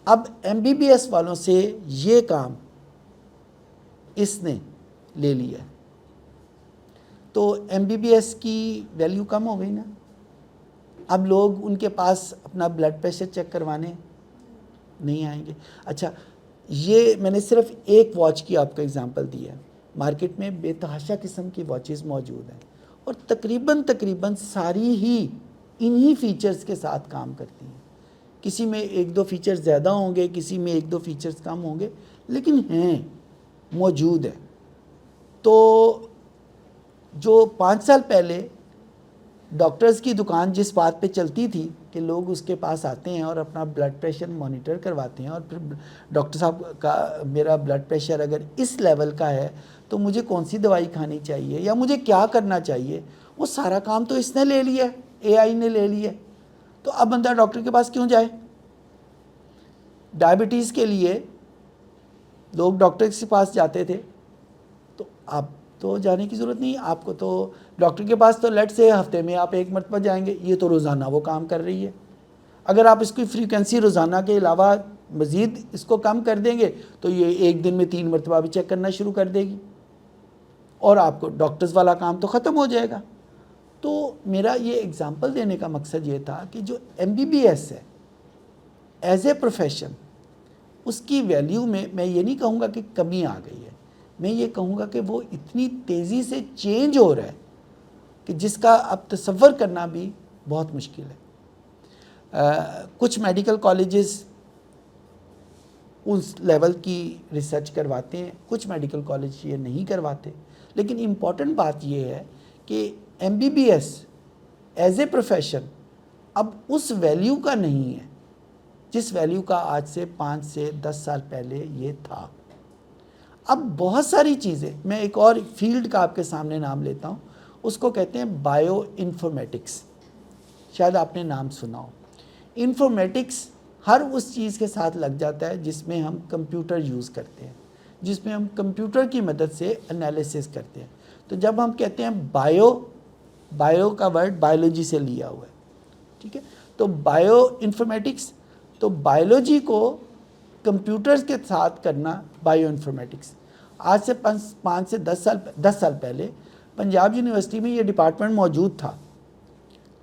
اب MBBS والوں سے یہ کام اس نے لے لیا. تو MBBS کی ویلیو کم ہو گئی نا. اب لوگ ان کے پاس اپنا بلڈ پریشر چیک کروانے نہیں آئیں گے. اچھا, یہ میں نے صرف ایک واچ کی آپ کو اگزامپل دی ہے. مارکیٹ میں بے تحاشا قسم کی واچز موجود ہیں, اور تقریباً ساری ہی انہی فیچرز کے ساتھ کام کرتی ہیں. کسی میں 1-2 فیچرز زیادہ ہوں گے, کسی میں 1-2 فیچرز کم ہوں گے, لیکن ہیں, موجود ہیں. تو جو 5 سال پہلے ڈاکٹرز کی دکان جس بات پہ چلتی تھی کہ لوگ اس کے پاس آتے ہیں اور اپنا بلڈ پریشر مانیٹر کرواتے ہیں, اور پھر ڈاکٹر صاحب کا میرا بلڈ پریشر اگر اس لیول کا ہے تو مجھے کون سی دوائی کھانی چاہیے یا مجھے کیا کرنا چاہیے, وہ سارا کام تو اس نے لے لیا ہے, اے آئی نے لے لیا ہے. تو اب بندہ ڈاکٹر کے پاس کیوں جائے؟ ڈائبٹیز کے لیے لوگ ڈاکٹر کے پاس جاتے تھے, تو اب تو جانے کی ضرورت نہیں. آپ کو تو ڈاکٹر کے پاس تو لیٹ سے ہفتے میں آپ 1 مرتبہ جائیں گے, یہ تو روزانہ وہ کام کر رہی ہے. اگر آپ اس کی فریکوینسی روزانہ کے علاوہ مزید اس کو کم کر دیں گے تو یہ 1 دن میں 3 مرتبہ بھی چیک کرنا شروع کر دے گی, اور آپ کو ڈاکٹرز والا کام تو ختم ہو جائے گا. تو میرا یہ اگزامپل دینے کا مقصد یہ تھا کہ جو MBBS ہے ایز اے پروفیشن, اس کی ویلیو میں یہ نہیں کہوں گا کہ کمی آ گئی ہے, میں یہ کہوں گا کہ وہ اتنی تیزی سے چینج ہو رہا ہے کہ جس کا اب تصور کرنا بھی بہت مشکل ہے. کچھ میڈیکل کالجز اس لیول کی ریسرچ کرواتے ہیں, کچھ میڈیکل کالج یہ نہیں کرواتے. لیکن امپورٹنٹ بات یہ ہے کہ MBBS ایز اے پروفیشن اب اس ویلیو کا نہیں ہے جس ویلیو کا آج سے 5 سے 10 سال پہلے یہ تھا. اب بہت ساری چیزیں, میں ایک اور فیلڈ کا آپ کے سامنے نام لیتا ہوں, اس کو کہتے ہیں بائیو انفارمیٹکس. شاید آپ نے نام سنا ہو. انفارمیٹکس ہر اس چیز کے ساتھ لگ جاتا ہے جس میں ہم کمپیوٹر یوز کرتے ہیں, جس میں ہم کمپیوٹر کی مدد سے انالیسس کرتے ہیں. تو جب ہم کہتے ہیں بائیو کا ورڈ بایولوجی سے لیا ہوا ہے, ٹھیک ہے, تو بائیو انفارمیٹکس, تو بایولوجی کو کمپیوٹرز کے ساتھ کرنا بائیو انفارمیٹکس. آج سے 5 سے 10 سال پہلے پنجاب یونیورسٹی میں یہ ڈپارٹمنٹ موجود تھا,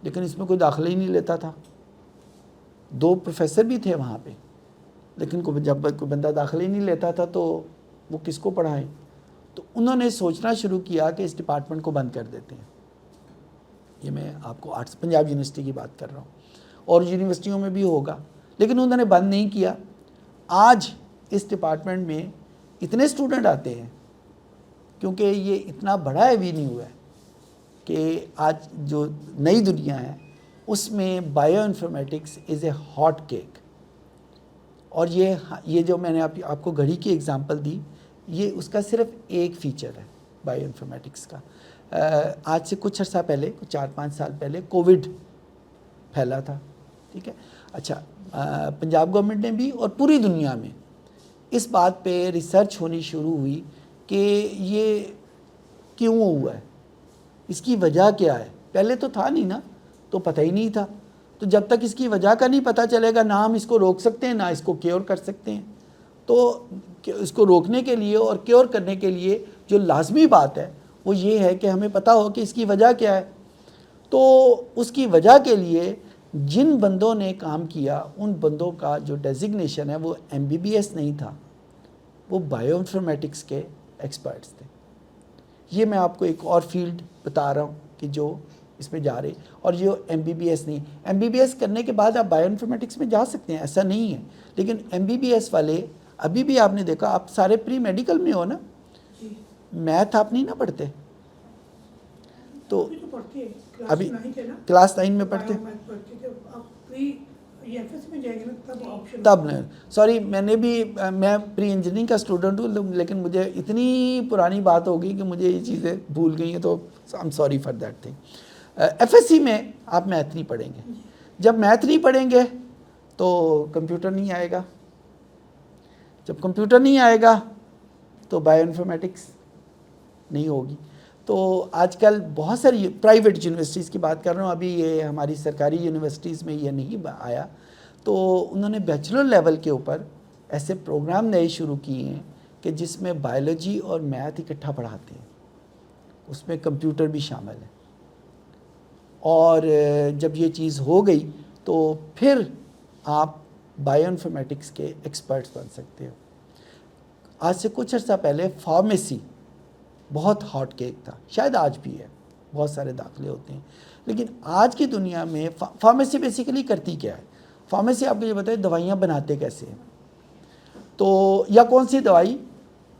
لیکن اس میں کوئی داخلہ ہی نہیں لیتا تھا. 2 پروفیسر بھی تھے وہاں پہ, لیکن جب کوئی بندہ داخلہ ہی نہیں لیتا تھا تو وہ کس کو پڑھائیں. تو انہوں نے سوچنا شروع کیا کہ اس ڈپارٹمنٹ کو بند کر دیتے ہیں. یہ میں آپ کو پنجاب یونیورسٹی کی بات کر رہا ہوں, اور یونیورسٹیوں میں بھی ہوگا, لیکن انہوں نے بند نہیں کیا. آج اس ڈپارٹمنٹ میں اتنے اسٹوڈنٹ آتے ہیں, کیونکہ یہ اتنا بڑا ایوی نہیں ہوا ہے کہ آج جو نئی دنیا ہے اس میں bioinformatics is a hot cake. اور یہ جو میں نے آپ کو گھڑی کی اگزامپل دی, یہ اس کا صرف ایک فیچر ہے بائیو انفارمیٹکس کا. آج سے کچھ عرصہ پہلے, 4-5 سال پہلے کووڈ پھیلا تھا, ٹھیک ہے. اچھا, پنجاب گورنمنٹ نے بھی اور پوری دنیا میں اس بات پہ ریسرچ ہونی شروع ہوئی کہ یہ کیوں ہوا ہے, اس کی وجہ کیا ہے. پہلے تو تھا نہیں نا, تو پتہ ہی نہیں تھا. تو جب تک اس کی وجہ کا نہیں پتہ چلے گا, نہ ہم اس کو روک سکتے ہیں نہ اس کو کیور کر سکتے ہیں. تو اس کو روکنے کے لیے اور کیور کرنے کے لیے جو لازمی بات ہے وہ یہ ہے کہ ہمیں پتہ ہو کہ اس کی وجہ کیا ہے. تو اس کی وجہ کے لیے جن بندوں نے کام کیا, ان بندوں کا جو ڈیزگنیشن ہے وہ MBBS نہیں تھا, وہ بائیو انفارمیٹکس کے ایکسپرٹس تھے. یہ میں آپ کو ایک اور فیلڈ بتا رہا ہوں کہ جو اس میں جا رہے, اور یہ MBBS نہیں. MBBS کرنے کے بعد آپ بائیو انفارمیٹکس میں جا سکتے ہیں, ایسا نہیں ہے. لیکن MBBS والے ابھی بھی آپ نے دیکھا, آپ سارے پری میڈیکل میں ہو نا, میتھ آپ نہیں نہ پڑھتے. تو ابھی کلاس 9 میں پڑھتے, تب نہیں, سوری, میں پری انجینئرنگ کا اسٹوڈنٹ ہوں, لیکن مجھے اتنی پرانی بات ہو گئی کہ مجھے یہ چیزیں بھول گئی ہیں, تو I am sorry for that thing. FSC میں آپ میتھ نہیں پڑھیں گے. جب میتھ نہیں پڑھیں گے تو کمپیوٹر نہیں آئے گا. جب کمپیوٹر نہیں آئے گا تو بائیو انفارمیٹکس نہیں ہوگی. تو آج کل بہت ساری پرائیویٹ یونیورسٹیز کی بات کر رہا ہوں, ابھی یہ ہماری سرکاری یونیورسٹیز میں یہ نہیں آیا. تو انہوں نے بیچلر لیول کے اوپر ایسے پروگرام نئے شروع کیے ہیں کہ جس میں بایولوجی اور میتھ اکٹھا پڑھاتے ہیں, اس میں کمپیوٹر بھی شامل ہے. اور جب یہ چیز ہو گئی تو پھر آپ بائیو انفارمیٹکس کے ایکسپرٹس بن سکتے ہو. آج سے کچھ عرصہ پہلے فارمیسی بہت ہاٹ کیک تھا, شاید آج بھی ہے. بہت سارے داخلے ہوتے ہیں. لیکن آج کی دنیا میں فارمیسی بیسیکلی کرتی کیا ہے؟ فارمیسی آپ کو یہ بتائے دوائیاں بناتے کیسے ہیں, تو یا کون سی دوائی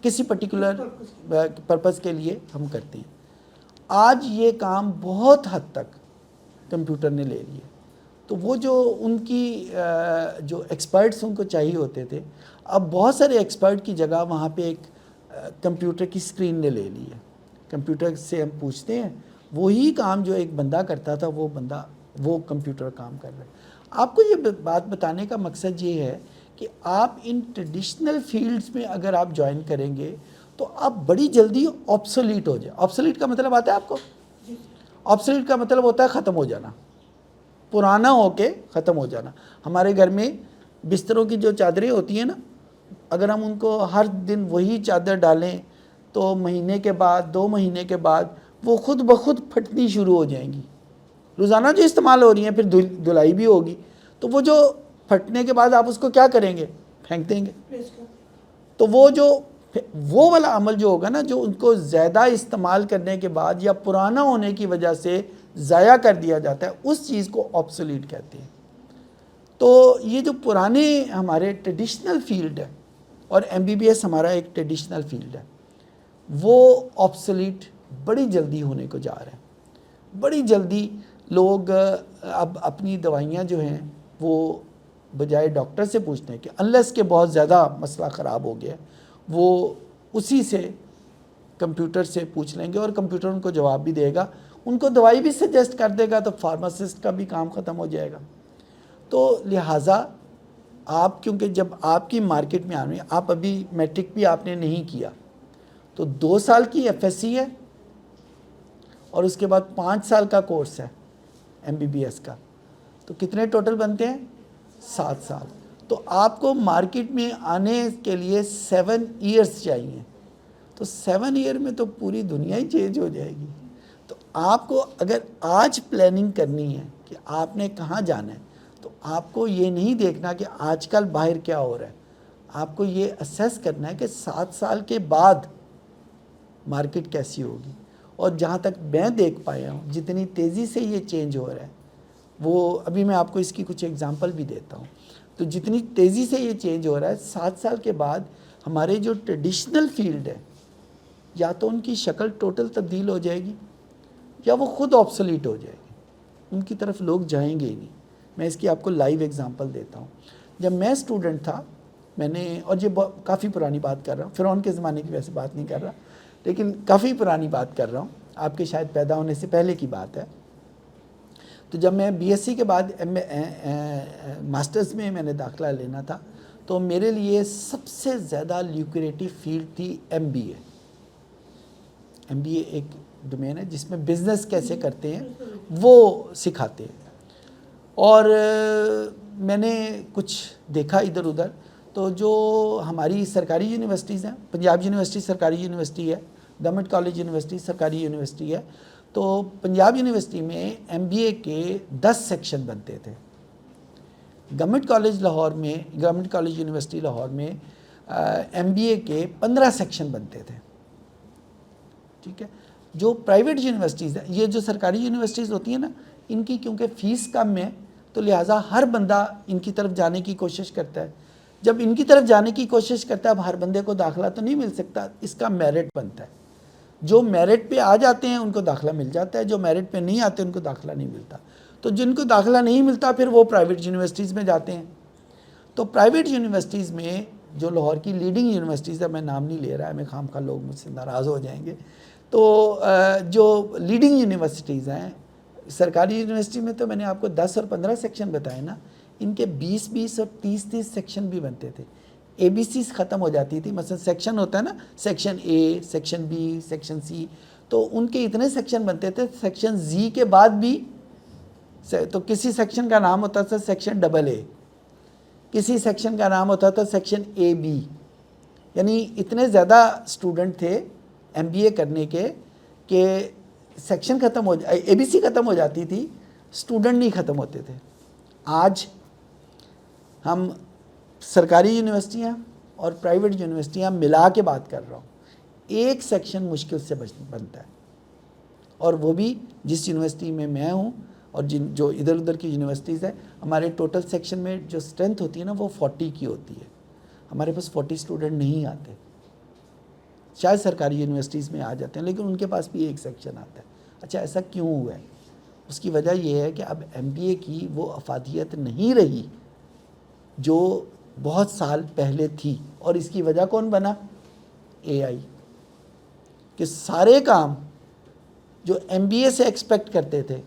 کسی پرٹیکولر پرپز کے لیے ہم کرتے ہیں. آج یہ کام بہت حد تک کمپیوٹر نے لے لیے. تو وہ جو ان کی جو ایکسپرٹس ان کو چاہیے ہوتے تھے, اب بہت سارے ایکسپرٹ کی جگہ وہاں پہ ایک کمپیوٹر کی اسکرین نے لے لی ہے. کمپیوٹر سے ہم پوچھتے ہیں, وہی کام جو ایک بندہ کرتا تھا وہ کمپیوٹر کام کر رہا ہے. آپ کو یہ بات بتانے کا مقصد یہ ہے کہ آپ ان ٹریڈیشنل فیلڈز میں اگر آپ جوائن کریں گے تو آپ بڑی جلدی آبسولیٹ ہو جائے. آبسولیٹ کا مطلب آتا ہے آپ کو؟ آبسولیٹ کا مطلب ہوتا ہے ختم ہو جانا, پرانا ہو کے ختم ہو جانا. ہمارے گھر میں بستروں کی جو چادریں ہوتی ہیں نا, اگر ہم ان کو ہر دن وہی چادر ڈالیں تو مہینے کے بعد 2 مہینے کے بعد وہ خود بخود پھٹنی شروع ہو جائیں گی. روزانہ جو استعمال ہو رہی ہیں, پھر دھلائی بھی ہوگی, تو وہ جو پھٹنے کے بعد آپ اس کو کیا کریں گے؟ پھینک دیں گے. تو وہ والا عمل جو ہوگا نا, جو ان کو زیادہ استعمال کرنے کے بعد یا پرانا ہونے کی وجہ سے ضائع کر دیا جاتا ہے, اس چیز کو آبسولیٹ کہتے ہیں. تو یہ جو پرانے ہمارے ٹریڈیشنل فیلڈ ہے, اور MBBS ہمارا ایک ٹریڈیشنل فیلڈ ہے, وہ آبسولیٹ بڑی جلدی ہونے کو جا رہا ہے. بڑی جلدی لوگ اب اپنی دوائیاں جو ہیں وہ بجائے ڈاکٹر سے پوچھتے ہیں کہ انلیس کہ بہت زیادہ مسئلہ خراب ہو گیا, وہ اسی سے کمپیوٹر سے پوچھ لیں گے اور کمپیوٹر ان کو جواب بھی دے گا, ان کو دوائی بھی سجیسٹ کر دے گا, تو فارماسسٹ کا بھی کام ختم ہو جائے گا. تو لہٰذا آپ کیونکہ جب آپ کی مارکیٹ میں آنے, آپ ابھی میٹرک بھی آپ نے نہیں کیا, تو 2 سال کی FSC ہے اور اس کے بعد 5 سال کا کورس ہے MBBS کا, تو کتنے ٹوٹل بنتے ہیں؟ 7 سال. تو آپ کو مارکیٹ میں آنے کے لیے 7 ایئرس چاہیے. تو 7 ایئر میں تو پوری دنیا ہی چینج ہو جائے گی. تو آپ کو اگر آج پلاننگ کرنی ہے کہ آپ نے کہاں جانا ہے, تو آپ کو یہ نہیں دیکھنا کہ آج کل باہر کیا ہو رہا ہے, آپ کو یہ اسیس کرنا ہے کہ 7 سال کے بعد مارکیٹ کیسی ہوگی. اور جہاں تک میں دیکھ پایا ہوں, جتنی تیزی سے یہ چینج ہو رہا ہے, وہ ابھی میں آپ کو اس کی کچھ ایگزامپل بھی دیتا ہوں. تو جتنی تیزی سے یہ چینج ہو رہا ہے, 7 سال کے بعد ہمارے جو ٹریڈیشنل فیلڈ ہے, یا تو ان کی شکل ٹوٹل تبدیل ہو جائے گی یا وہ خود آبسولیٹ ہو جائے گی. ان کی طرف لوگ جائیں گے ہی نہیں. میں اس کی آپ کو لائیو ایگزامپل دیتا ہوں. جب میں اسٹوڈنٹ تھا, میں نے, اور یہ کافی پرانی بات کر رہا ہوں, فرعون کے زمانے کی ویسے بات نہیں کر رہا, لیکن کافی پرانی بات کر رہا ہوں, آپ کے شاید پیدا ہونے سے پہلے کی بات ہے. تو جب میں BSc کے بعد ماسٹرز میں نے داخلہ لینا تھا, تو میرے لیے سب سے زیادہ لیوکریٹو فیلڈ تھی MBA. MBA ایک ڈومین ہے جس میں بزنس کیسے کرتے ہیں وہ سکھاتے ہیں. اور میں نے کچھ دیکھا ادھر ادھر, تو جو ہماری سرکاری یونیورسٹیز ہیں, پنجاب یونیورسٹی سرکاری یونیورسٹی ہے, گورنمنٹ کالج یونیورسٹی سرکاری یونیورسٹی ہے, تو پنجاب یونیورسٹی میں MBA کے 10 سیکشن بنتے تھے. گورنمنٹ کالج یونیورسٹی لاہور میں MBA کے 15 سیکشن بنتے تھے. ٹھیک ہے. جو پرائیویٹ یونیورسٹیز ہیں, یہ جو سرکاری یونیورسٹیز ہوتی ہیں نا, ان کی کیونکہ فیس کم ہے, تو لہٰذا ہر بندہ ان کی طرف جانے کی کوشش کرتا ہے. جب ان کی طرف جانے کی کوشش کرتا ہے, اب ہر بندے کو داخلہ تو نہیں مل سکتا, اس کا میرٹ بنتا ہے. جو میرٹ پہ آ جاتے ہیں ان کو داخلہ مل جاتا ہے, جو میرٹ پہ نہیں آتے ان کو داخلہ نہیں ملتا. تو جن کو داخلہ نہیں ملتا پھر وہ پرائیویٹ یونیورسٹیز میں جاتے ہیں. تو پرائیویٹ یونیورسٹیز میں جو لاہور کی لیڈنگ یونیورسٹیز ہے, میں نام نہیں لے رہا ہے, میں خواہ لوگ مجھ سے ناراض ہو جائیں گے, تو جو لیڈنگ یونیورسٹیز ہیں, سرکاری یونیورسٹی میں تو میں نے آپ کو 10 اور 15 سیکشن بتائے نا, ان کے 20 اور 30 سیکشن بھی بنتے تھے. ABCs ختم ہو جاتی تھی. مثلا سیکشن ہوتا ہے نا, section A, section B, section C, تو ان کے اتنے سیکشن بنتے تھے. سیکشن Z کے بعد بھی, تو کسی سیکشن کا نام ہوتا تھا سیکشن AA, کسی سیکشن کا نام ہوتا تھا سیکشن AB. یعنی اتنے زیادہ اسٹوڈنٹ تھے MBA کرنے کے کہ سیکشن ختم ہو ABC ختم ہو جاتی تھی, اسٹوڈنٹ نہیں ختم ہوتے تھے. آج ہم سرکاری یونیورسٹیاں اور پرائیویٹ یونیورسٹیاں ملا کے بات کر رہا ہوں, ایک سیکشن مشکل سے بنتا ہے. اور وہ بھی جس یونیورسٹی میں میں ہوں اور جو ادھر ادھر کی یونیورسٹیز ہیں، ہمارے ٹوٹل سیکشن میں جو اسٹرینتھ ہوتی ہے نا وہ 40 کی ہوتی ہے. ہمارے پاس 40 اسٹوڈنٹ نہیں آتے. شاید سرکاری یونیورسٹیز میں آ جاتے ہیں لیکن ان کے پاس بھی ایک سیکشن آتا ہے. اچھا ایسا کیوں ہوا ہے؟ اس کی وجہ یہ ہے کہ اب ایم بی اے کی وہ افادیت نہیں رہی جو بہت سال پہلے تھی. اور اس کی وجہ کون بنا؟ اے آئی. کہ سارے کام جو ایم بی اے سے ایکسپیکٹ کرتے تھے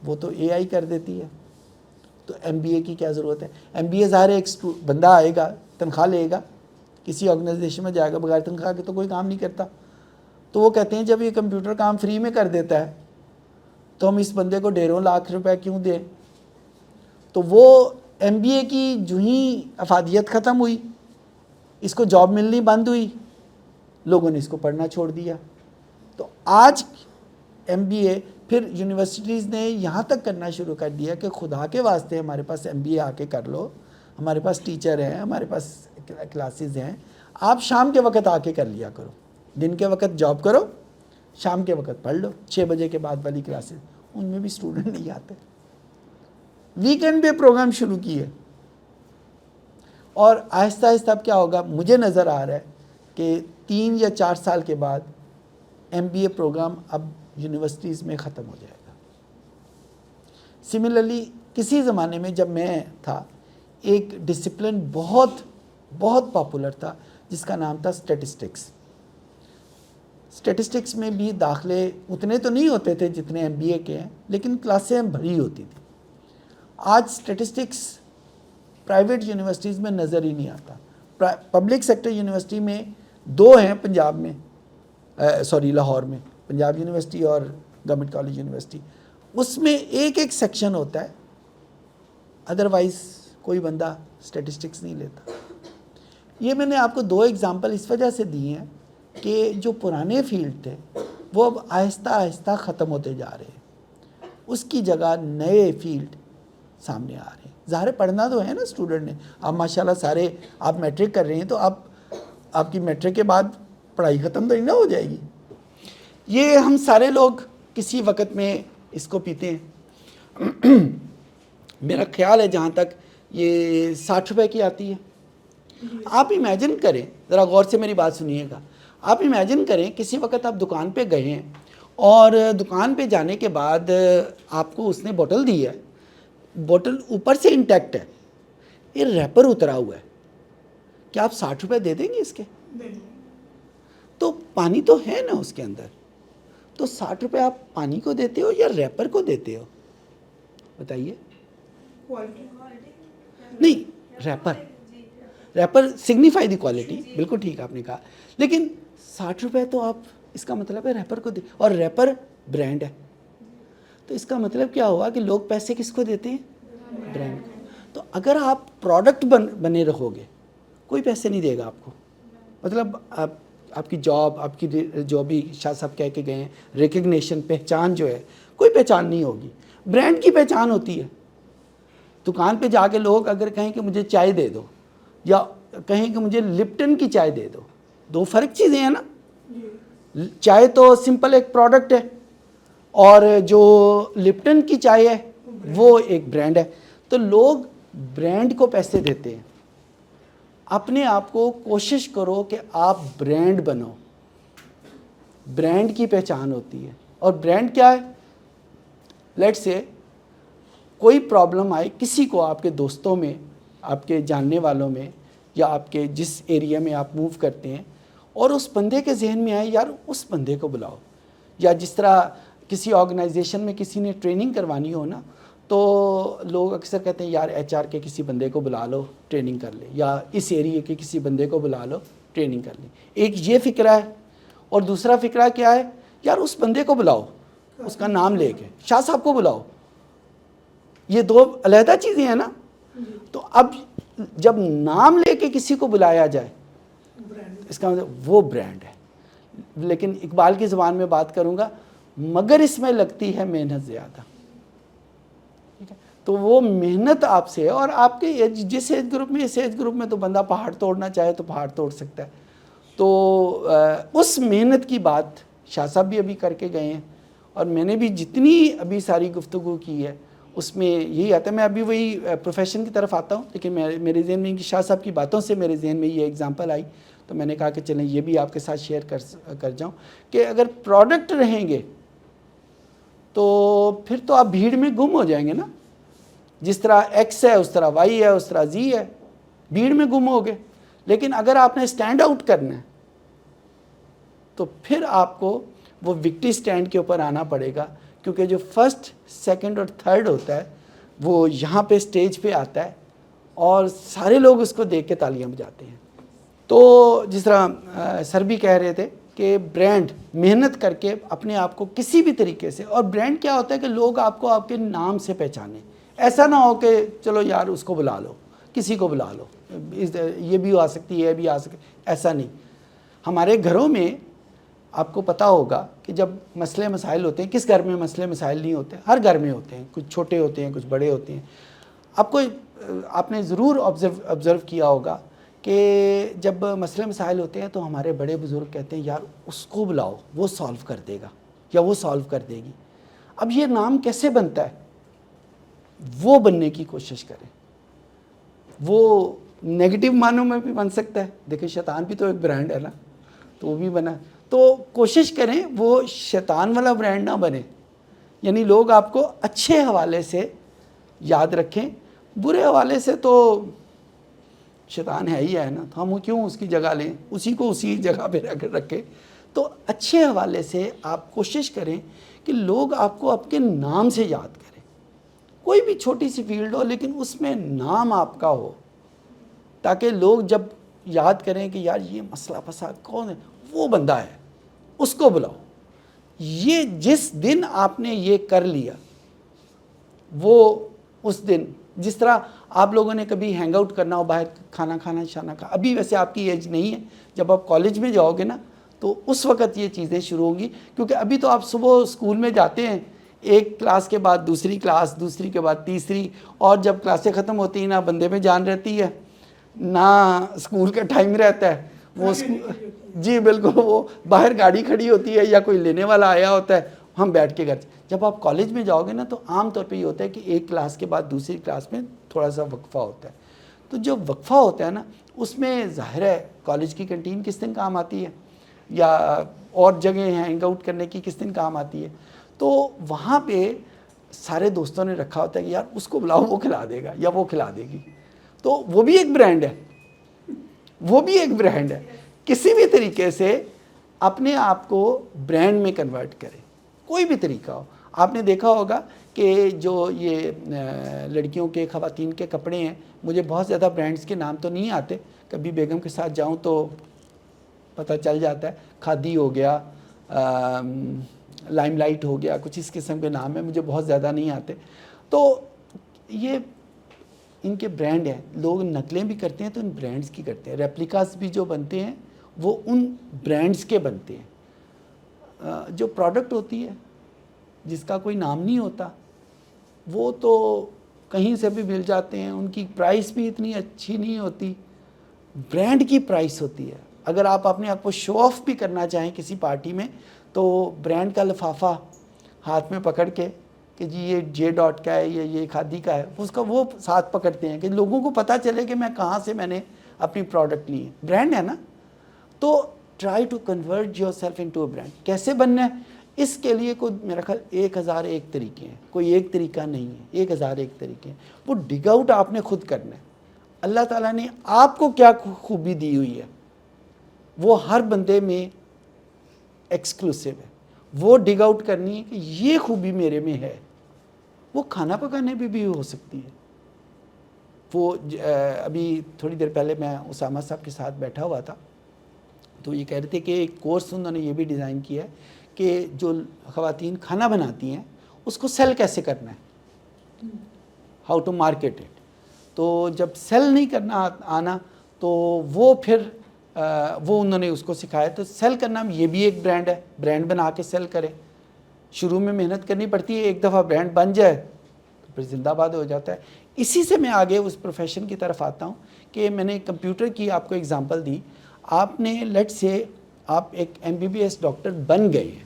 وہ تو اے آئی کر دیتی ہے. تو ایم بی اے کی کیا ضرورت ہے؟ ایم بی اے ظاہر ایک بندہ آئے گا، تنخواہ لے گا، کسی آرگنائزیشن میں جائے گا، بغیر تنخواہ کے تو کوئی کام نہیں کرتا. تو وہ کہتے ہیں جب یہ کمپیوٹر کام فری میں کر دیتا ہے تو ہم اس بندے کو ڈھیروں لاکھ روپے کیوں دیں؟ تو وہ ایم بی اے کی جو ہی افادیت ختم ہوئی، اس کو جاب ملنی بند ہوئی، لوگوں نے اس کو پڑھنا چھوڑ دیا. تو آج ایم بی اے پھر یونیورسٹیز نے یہاں تک کرنا شروع کر دیا کہ خدا کے واسطے ہمارے پاس ایم بی اے آ کے کر لو، ہمارے پاس ٹیچر ہیں، ہمارے پاس کلاسز ہیں، آپ شام کے وقت آ کے کر لیا کرو. دن کے وقت جاب کرو، شام کے وقت پڑھ لو. 6 بجے کے بعد والی کلاسز ان میں بھی اسٹوڈنٹ نہیں آتے. ویکینڈ پہ پروگرام شروع کیے اور آہستہ آہستہ اب کیا ہوگا؟ مجھے نظر آ رہا ہے کہ 3 یا 4 سال کے بعد ایم بی اے پروگرام اب یونیورسٹیز میں ختم ہو جائے گا. سملرلی کسی زمانے میں جب میں تھا ایک ڈسپلن بہت بہت پاپولر تھا جس کا نام تھا اسٹیٹسٹکس. اسٹیٹسٹکس میں بھی داخلے اتنے تو نہیں ہوتے تھے جتنے ایم بی اے کے ہیں لیکن کلاسیں بھری ہوتی تھی. آج اسٹیٹسٹکس پرائیویٹ یونیورسٹیز میں نظر ہی نہیں آتا. پبلک سیکٹر یونیورسٹی میں 2 ہیں پنجاب میں، لاہور میں، پنجاب یونیورسٹی اور گورنمنٹ کالج یونیورسٹی. اس میں ایک ایک سیکشن ہوتا ہے، ادروائز کوئی بندہ اسٹیٹسٹکس نہیں لیتا. یہ میں نے آپ کو 2 ایگزامپل اس وجہ سے دی ہیں کہ جو پرانے فیلڈ تھے وہ اب آہستہ آہستہ ختم ہوتے جا رہے ہیں. اس کی جگہ نئے فیلڈ سامنے آ رہے ہیں. ظاہر پڑھنا تو ہے نا اسٹوڈنٹ نے. آپ ماشاءاللہ سارے آپ میٹرک کر رہے ہیں تو آپ کی میٹرک کے بعد پڑھائی ختم تو نہیں نہ ہو جائے گی. یہ ہم سارے لوگ کسی وقت میں اس کو پیتے ہیں. میرا خیال ہے جہاں تک یہ 60 روپے کی آتی ہے. آپ امیجن کریں، ذرا غور سے میری بات سنیے گا. آپ امیجن کریں کسی وقت آپ دکان پہ گئے ہیں اور دکان پہ جانے کے بعد آپ کو اس نے بوٹل دی ہے، بوٹل اوپر سے انٹیکٹ ہے، یہ ریپر اترا ہوا ہے. کیا آپ 60 روپے دے دیں گے اس کے؟ تو پانی تو ہے نا اس کے اندر. تو 60 روپے آپ پانی کو دیتے ہو یا ریپر کو دیتے ہو؟ بتائیے. نہیں، ریپر سگنیفائی دی کوالٹی، بالکل ٹھیک آپ نے کہا. لیکن 60 روپے تو آپ اس کا مطلب ہے ریپر کو دے، اور ریپر برانڈ ہے. تو اس کا مطلب کیا ہوا کہ لوگ پیسے کس کو دیتے ہیں؟ برانڈ کو. تو اگر آپ پروڈکٹ بنے رہو گے کوئی پیسے نہیں دے گا آپ کو. مطلب آپ کی جاب، آپ کی جو بھی شاہ صاحب کہہ کے گئے ہیں ریکگنیشن، پہچان جو ہے، کوئی پہچان نہیں ہوگی. برانڈ کی پہچان ہوتی ہے. دکان پہ جا کے لوگ اگر کہیں کہ مجھے چائے دے دو یا کہیں کہ مجھے لپٹن کی چائے دے دو، 2 فرق چیزیں ہیں نا. چائے تو سمپل ایک پروڈکٹ ہے اور جو لپٹن کی چائے ہے وہ ایک برانڈ ہے. تو لوگ برانڈ کو پیسے دیتے ہیں. اپنے آپ کو کوشش کرو کہ آپ برانڈ بنو. برانڈ کی پہچان ہوتی ہے. اور برانڈ کیا ہے؟ لیٹس سے کوئی پرابلم آئے کسی کو، آپ کے دوستوں میں، آپ کے جاننے والوں میں، یا آپ کے جس ایریا میں آپ موو کرتے ہیں، اور اس بندے کے ذہن میں آئے یار اس بندے کو بلاؤ. یا جس طرح کسی آرگنائزیشن میں کسی نے ٹریننگ کروانی ہو نا، تو لوگ اکثر کہتے ہیں یار ایچ آر کے کسی بندے کو بلا لو ٹریننگ کر لے، یا اس ایریے کے کسی بندے کو بلا لو ٹریننگ کر لیں. ایک یہ فکرہ ہے. اور دوسرا فکرہ کیا ہے؟ یار اس بندے کو بلاؤ، اس کا نام لے کے شاہ صاحب کو بلاؤ. یہ 2 علیحدہ چیزیں ہیں نا. تو اب جب نام لے کے کسی کو بلایا جائے اس کا مطلب وہ برانڈ ہے. لیکن اقبال کی زبان میں بات کروں گا، مگر اس میں لگتی ہے محنت زیادہ. تو وہ محنت آپ سے ہے. اور آپ کے جس ایج گروپ میں، اس ایج گروپ میں تو بندہ پہاڑ توڑنا چاہے تو پہاڑ توڑ سکتا ہے. تو اس محنت کی بات شاہ صاحب بھی ابھی کر کے گئے ہیں. اور میں نے بھی جتنی ابھی ساری گفتگو کی ہے اس میں یہی آتا ہے. میں ابھی وہی پروفیشن کی طرف آتا ہوں, لیکن میرے ذہن میں شاہ صاحب کی باتوں سے میرے ذہن میں یہ ایگزامپل آئی, تو میں نے کہا کہ چلیں یہ بھی آپ کے ساتھ شیئر کر جاؤں کہ اگر پروڈکٹ رہیں گے تو پھر تو آپ بھیڑ میں گم ہو جائیں گے نا. جس طرح ایکس ہے اس طرح وائی ہے اس طرح زی ہے, بھیڑ میں گم ہو گئے. لیکن اگر آپ نے اسٹینڈ آؤٹ کرنا ہے تو پھر آپ کو وہ وکٹری سٹینڈ کے اوپر آنا پڑے گا, کیونکہ جو فرسٹ سیکنڈ اور تھرڈ ہوتا ہے وہ یہاں پہ سٹیج پہ آتا ہے اور سارے لوگ اس کو دیکھ کے تالیاں بجاتے ہیں. تو جس طرح سر بھی کہہ رہے تھے کہ برانڈ محنت کر کے اپنے آپ کو کسی بھی طریقے سے, اور برانڈ کیا ہوتا ہے کہ لوگ آپ کو آپ کے نام سے پہچانیں. ایسا نہ ہو کہ چلو یار اس کو بلا لو, کسی کو بلا لو, یہ بھی آ سکتی ہے یہ بھی آ سکتی, ایسا نہیں. ہمارے گھروں میں آپ کو پتہ ہوگا کہ جب مسئلے مسائل ہوتے ہیں, کس گھر میں مسئلے مسائل نہیں ہوتے, ہر گھر میں ہوتے ہیں, کچھ چھوٹے ہوتے ہیں کچھ بڑے ہوتے ہیں. آپ نے ضرور آبزرو کیا ہوگا کہ جب مسئلے مسائل ہوتے ہیں تو ہمارے بڑے بزرگ کہتے ہیں یار اس کو بلاؤ وہ سالو کر دے گا یا وہ سالو کر دے گی. اب یہ نام کیسے بنتا ہے؟ وہ بننے کی کوشش کریں. وہ نیگیٹو معنوں میں بھی بن سکتا ہے, دیکھیں شیطان بھی تو ایک برانڈ ہے نا, تو وہ بھی بنا. تو کوشش کریں وہ شیطان والا برانڈ نہ بنے, یعنی لوگ آپ کو اچھے حوالے سے یاد رکھیں. برے حوالے سے تو شیطان ہے ہی ہے نا, تو ہم کیوں اس کی جگہ لیں, اسی کو اسی جگہ پہ رکھیں. تو اچھے حوالے سے آپ کوشش کریں کہ لوگ آپ کو آپ کے نام سے یاد کریں. کوئی بھی چھوٹی سی فیلڈ ہو لیکن اس میں نام آپ کا ہو, تاکہ لوگ جب یاد کریں کہ یار یہ مسئلہ فساد کون ہے, وہ بندہ ہے, اس کو بلاؤ. یہ جس دن آپ نے یہ کر لیا, وہ اس دن جس طرح آپ لوگوں نے کبھی ہینگ آؤٹ کرنا ہو باہر, کھانا کھانا شانا کھا, ابھی ویسے آپ کی ایج نہیں ہے, جب آپ کالج میں جاؤ گے نا تو اس وقت یہ چیزیں شروع ہوں گی. کیونکہ ابھی تو آپ صبح اسکول میں جاتے ہیں, ایک کلاس کے بعد دوسری کلاس, دوسری کے بعد تیسری, اور جب کلاسیں ختم ہوتی ہیں نہ بندے میں جان رہتی ہے نہ اسکول کا ٹائم رہتا ہے. وہ جی بالکل, وہ باہر گاڑی کھڑی ہوتی ہے یا کوئی لینے والا آیا ہوتا ہے, ہم بیٹھ کے گھر. جب آپ کالج میں جاؤ گے نا تو عام طور پہ یہ ہوتا ہے کہ ایک کلاس کے بعد دوسری کلاس میں تھوڑا سا وقفہ ہوتا ہے. تو جو وقفہ ہوتا ہے نا اس میں ظاہر ہے کالج کی کنٹین کس دن کام آتی ہے, یا اور جگہیں ہینگ آؤٹ کرنے کی کس دن کام آتی ہے. تو وہاں پہ سارے دوستوں نے رکھا ہوتا ہے کہ یار اس کو بلاؤ وہ کھلا دے گا یا وہ کھلا دے گی. تو وہ بھی ایک برانڈ ہے, وہ بھی ایک برانڈ ہے. کسی بھی طریقے سے اپنے آپ کو برانڈ میں کنورٹ کریں, کوئی بھی طریقہ ہو. آپ نے دیکھا ہوگا کہ جو یہ لڑکیوں کے خواتین کے کپڑے ہیں, مجھے بہت زیادہ برانڈز کے نام تو نہیں آتے, کبھی بیگم کے ساتھ جاؤں تو پتہ چل جاتا ہے. کھادی ہو گیا, لائم لائٹ ہو گیا, کچھ اس قسم کے نام ہیں, مجھے بہت زیادہ نہیں آتے. تو یہ ان کے برانڈ ہیں. لوگ نقلیں بھی کرتے ہیں تو ان برانڈز کی کرتے ہیں. ریپلیکاز بھی جو بنتے ہیں وہ ان برانڈز کے بنتے ہیں. جو پروڈکٹ ہوتی ہے جس کا کوئی نام نہیں ہوتا وہ تو کہیں سے بھی مل جاتے ہیں, ان کی پرائس بھی اتنی اچھی نہیں ہوتی. برانڈ کی پرائس ہوتی ہے. اگر آپ اپنے آپ کو شو آف بھی کرنا چاہیں کسی پارٹی میں تو برانڈ کا لفافہ ہاتھ میں پکڑ کے کہ جی یہ جے ڈاٹ کا ہے یا یہ کھادی کا ہے, اس کا وہ ساتھ پکڑتے ہیں کہ لوگوں کو پتہ چلے کہ میں کہاں سے میں نے اپنی پروڈکٹ لی ہے. برانڈ ہے نا, تو try to convert yourself into a brand. کیسے بننا ہے اس کے لیے کوئی میرا خیال 1001 طریقے ہیں, کوئی ایک طریقہ نہیں ہے, 1001 طریقے ہیں. وہ ڈگ آؤٹ آپ نے خود کرنا ہے. اللہ تعالیٰ نے آپ کو کیا خوبی دی ہوئی ہے وہ ہر بندے میں ایکسکلوسیو ہے, وہ ڈگ آؤٹ کرنی ہے کہ یہ خوبی میرے میں ہے. وہ کھانا پکانے میں بھی ہو سکتی ہے. وہ ابھی تھوڑی دیر پہلے میں اسامہ صاحب کے ساتھ بیٹھا ہوا تھا تو یہ کہہ رہے تھے کہ ایک کورس انہوں نے یہ بھی ڈیزائن کیا ہے کہ جو خواتین کھانا بناتی ہیں اس کو سیل کیسے کرنا ہے, ہاؤ ٹو مارکیٹ اٹ. تو جب سیل نہیں کرنا آنا تو وہ پھر وہ انہوں نے اس کو سکھایا. تو سیل کرنا یہ بھی ایک برانڈ ہے, برانڈ بنا کے سیل کریں. شروع میں محنت کرنی پڑتی ہے, ایک دفعہ برانڈ بن جائے تو پھر زندہ باد ہو جاتا ہے. اسی سے میں آگے اس پروفیشن کی طرف آتا ہوں کہ میں نے کمپیوٹر کی آپ کو اگزامپل دی. آپ نے لیٹ سے آپ ایک MBBS ڈاکٹر بن گئے ہیں,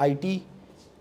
IT,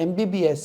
MBBS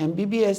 MBBS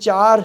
4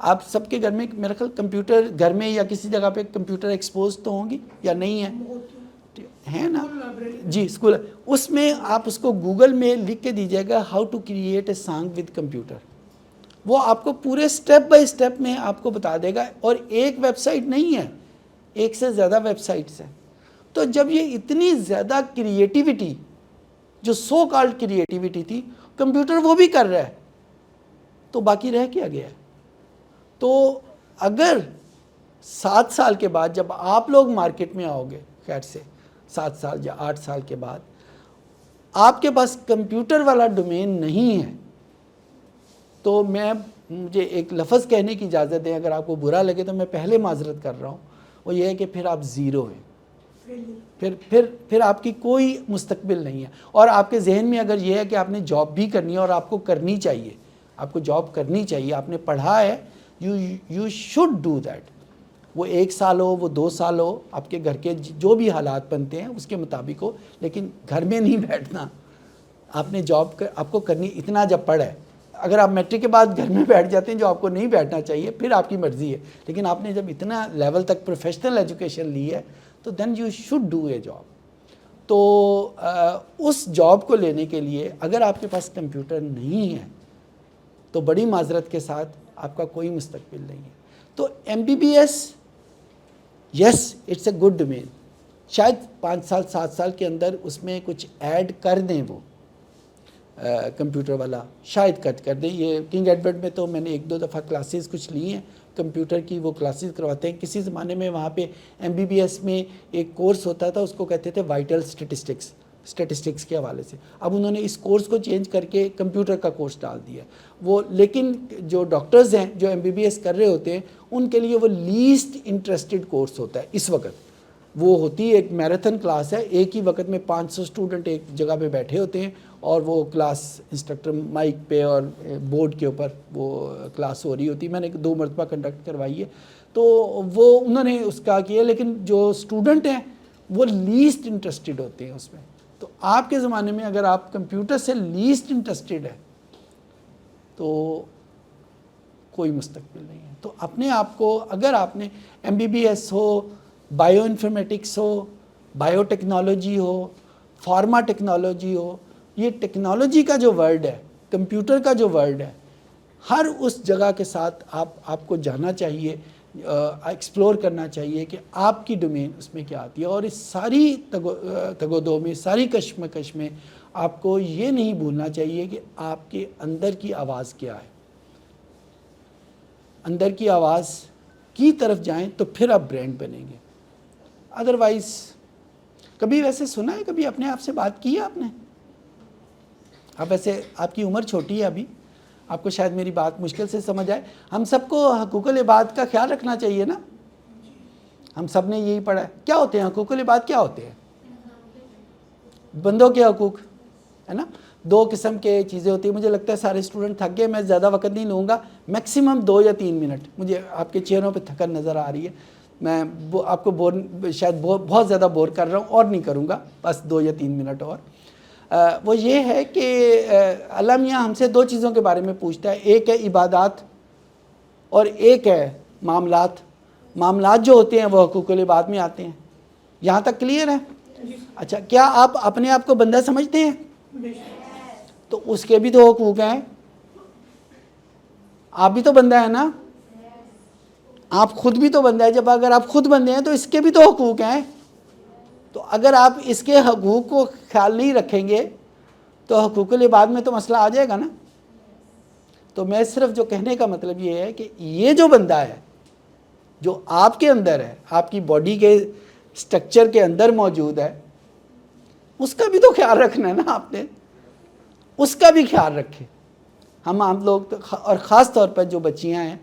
آپ سب کے گھر میں میرا خیال کمپیوٹر گھر میں یا کسی جگہ پہ کمپیوٹر ایکسپوز تو ہوں گی یا نہیں ہے نا جی اسکول. اس میں آپ اس کو گوگل میں لکھ کے دیجیے گا how to create a song with computer. وہ آپ کو پورے سٹیپ بائی سٹیپ میں آپ کو بتا دے گا. اور ایک ویب سائٹ نہیں ہے, ایک سے زیادہ ویب سائٹس ہیں. تو جب یہ اتنی زیادہ کریٹیوٹی, جو سو کالڈ کریٹیوٹی تھی, کمپیوٹر وہ بھی کر رہا ہے, تو باقی رہ کیا گیا ہے. تو اگر 7 سال کے بعد جب آپ لوگ مارکیٹ میں آؤ گے, خیر سے 7 سال یا 8 سال کے بعد, آپ کے پاس کمپیوٹر والا ڈومین نہیں ہے, تو مجھے ایک لفظ کہنے کی اجازت دیں, اگر آپ کو برا لگے تو میں پہلے معذرت کر رہا ہوں, وہ یہ ہے کہ پھر آپ زیرو ہیں. پھر آپ کی کوئی مستقبل نہیں ہے. اور آپ کے ذہن میں اگر یہ ہے کہ آپ نے جاب بھی کرنی ہے, اور آپ کو کرنی چاہیے, آپ کو جاب کرنی چاہیے, آپ نے پڑھا ہے, یو شوڈ ڈو دیٹ. وہ 1 سال ہو, وہ 2 سال ہو, آپ کے گھر کے جو بھی حالات بنتے ہیں اس کے مطابق ہو, لیکن گھر میں نہیں بیٹھنا. آپ نے جاب آپ کو کرنی, اتنا جب پڑھا ہے. اگر آپ میٹرک کے بعد گھر میں بیٹھ جاتے ہیں جو آپ کو نہیں بیٹھنا چاہیے, پھر آپ کی مرضی ہے. لیکن آپ نے جب اتنا لیول تک پروفیشنل ایجوکیشن لی ہے, تو then you should do a job. تو اس جاب کو لینے کے لیے اگر آپ کے پاس کمپیوٹر نہیں ہے تو بڑی معذرت کے ساتھ آپ کا کوئی مستقبل نہیں ہے. تو MBBS yes it's a good domain. شاید 5 سال 7 سال کے اندر اس میں کچھ ایڈ کر دیں, وہ کمپیوٹر والا شاید کر دیں. یہ کنگ ایڈورڈ میں تو میں نے 1-2 دفعہ کلاسز کچھ لی ہیں کمپیوٹر کی, وہ کلاسز کرواتے ہیں. کسی زمانے میں وہاں پہ MBBS میں ایک کورس ہوتا تھا, اس کو کہتے تھے وائٹل اسٹیٹسٹکس کے حوالے سے. اب انہوں نے اس کورس کو چینج کر کے کمپیوٹر کا کورس ڈال دیا وہ. لیکن جو ڈاکٹرز ہیں جو MBBS کر رہے ہوتے ہیں, ان کے لیے وہ لیسٹ انٹرسٹڈ کورس ہوتا ہے اس وقت. وہ ہوتی ہے ایک میراتھن کلاس ہے, ایک ہی وقت میں 500 اسٹوڈنٹ ایک جگہ پہ بیٹھے ہوتے ہیں, اور وہ کلاس انسٹرکٹر مائک پہ اور بورڈ کے اوپر وہ کلاس ہو رہی ہوتی ہے. میں نے 2 مرتبہ کنڈکٹ کروائی ہے. تو وہ انہوں نے اس کا کیا, لیکن جو اسٹوڈنٹ ہیں وہ لیسٹ انٹرسٹڈ ہوتے ہیں اس میں. تو آپ کے زمانے میں اگر آپ کمپیوٹر سے لیسٹ انٹرسٹڈ ہے تو کوئی مستقبل نہیں ہے. تو اپنے آپ کو, اگر آپ نے MBBS ہو, بائیو انفارمیٹکس ہو, بائیو ٹیکنالوجی ہو, فارما ٹیکنالوجی ہو, یہ ٹیکنالوجی کا جو ورڈ ہے, کمپیوٹر کا جو ورڈ ہے, ہر اس جگہ کے ساتھ آپ کو جانا چاہیے, ایکسپلور کرنا چاہیے کہ آپ کی ڈومین اس میں کیا آتی ہے. اور اس ساری تگودو میں, ساری کشمکش میں آپ کو یہ نہیں بھولنا چاہیے کہ آپ کے اندر کی آواز کیا ہے. اندر کی آواز کی طرف جائیں تو پھر آپ برینڈ بنیں گے. ادروائز کبھی ویسے سنا ہے, کبھی اپنے آپ سے بات کی ہے آپ نے؟ اب ویسے آپ کی عمر چھوٹی ہے ابھی, آپ کو شاید میری بات مشکل سے سمجھ آئے. ہم سب کو حقوق العباد کا خیال رکھنا چاہیے نا, ہم سب نے یہی پڑھا ہے. کیا ہوتے ہیں حقوق العباد؟ کیا ہوتے ہیں؟ بندوں کے حقوق, ہے نا. 2 قسم کے چیزیں ہوتی ہیں. مجھے لگتا ہے سارے اسٹوڈنٹ تھک گئے, میں زیادہ وقت نہیں لوں گا, میکسیمم 2 یا 3 منٹ. مجھے آپ کے چہروں پہ تھکن نظر آ رہی ہے, میں آپ کو شاید بہت زیادہ بور کر رہا ہوں, اور نہیں کروں گا, بس 2 یا 3 منٹ اور. وہ یہ ہے کہ اللہ میاں ہم سے 2 چیزوں کے بارے میں پوچھتا ہے. ایک ہے عبادات اور ایک ہے معاملات. معاملات جو ہوتے ہیں وہ حقوق العباد میں آتے ہیں. یہاں تک کلیئر ہے؟ اچھا, کیا آپ اپنے آپ کو بندہ سمجھتے ہیں؟ تو اس کے بھی تو حقوق ہیں. آپ بھی تو بندہ ہے نا, آپ خود بھی تو بندہ ہے. جب اگر آپ خود بندے ہیں تو اس کے بھی تو حقوق ہیں. تو اگر آپ اس کے حقوق کو خیال نہیں رکھیں گے تو حقوق العباد میں تو مسئلہ آ جائے گا نا. تو میں صرف جو کہنے کا مطلب یہ ہے کہ یہ جو بندہ ہے جو آپ کے اندر ہے, آپ کی باڈی کے سٹرکچر کے اندر موجود ہے, اس کا بھی تو خیال رکھنا ہے نا آپ نے, اس کا بھی خیال رکھیں. ہم عام لوگ اور خاص طور پر جو بچیاں ہیں